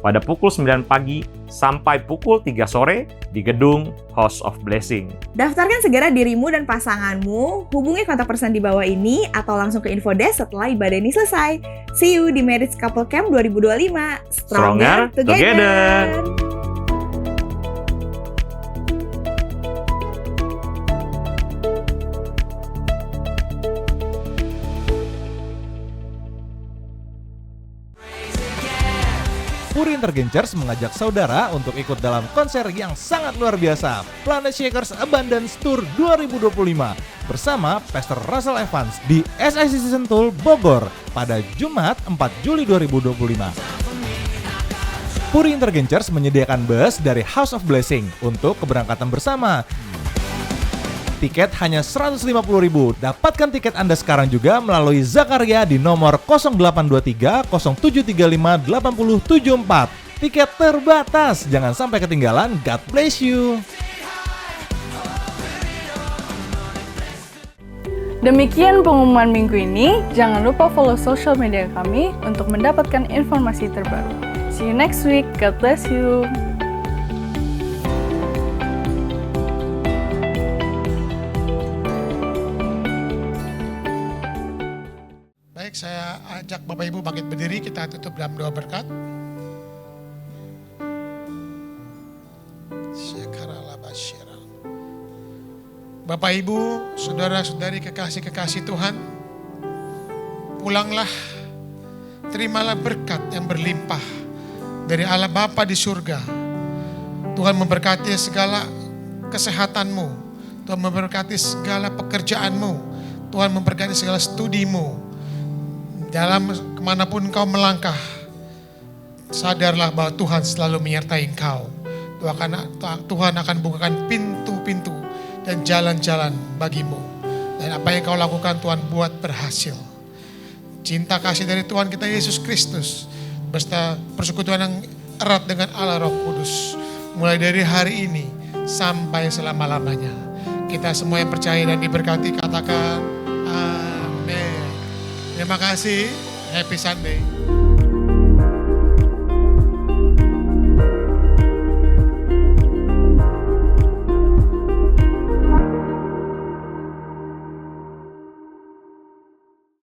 pada pukul 9 pagi sampai pukul 3 sore di gedung House of Blessing. Daftarkan segera dirimu dan pasanganmu, hubungi kontak person di bawah ini atau langsung ke infodesk setelah ibadah ini selesai. See you di Marriage Couple Camp 2025. Stronger Together. Puri Intergencers mengajak saudara untuk ikut dalam konser yang sangat luar biasa, Planet Shakers Abundance Tour 2025 bersama Pastor Russell Evans di SICC Sentul, Bogor pada Jumat 4 Juli 2025. Puri Intergencers menyediakan bus dari House of Blessing untuk keberangkatan bersama. Tiket hanya Rp150.000. Dapatkan tiket Anda sekarang juga melalui Zakaria di nomor 0823 0735 8074. Tiket terbatas, jangan sampai ketinggalan. God bless you. Demikian pengumuman minggu ini. Jangan lupa follow social media kami untuk mendapatkan informasi terbaru. See you next week. God bless you. Baik, saya ajak Bapak Ibu bangkit berdiri, kita tutup dalam doa berkat. Bapak Ibu, saudara-saudari kekasih-kekasih Tuhan, pulanglah, terimalah berkat yang berlimpah dari Allah Bapa di surga. Tuhan memberkati segala kesehatanmu, Tuhan memberkati segala pekerjaanmu, Tuhan memberkati segala studimu. Dalam kemanapun engkau melangkah, sadarlah bahwa Tuhan selalu menyertai engkau. Tuhan akan bukakan pintu-pintu dan jalan-jalan bagimu. Dan apa yang kau lakukan Tuhan buat berhasil. Cinta kasih dari Tuhan kita Yesus Kristus beserta persekutuan yang erat dengan Allah Roh Kudus, mulai dari hari ini sampai selama-lamanya. Kita semua yang percaya dan diberkati katakan amin. Terima kasih. Happy Sunday.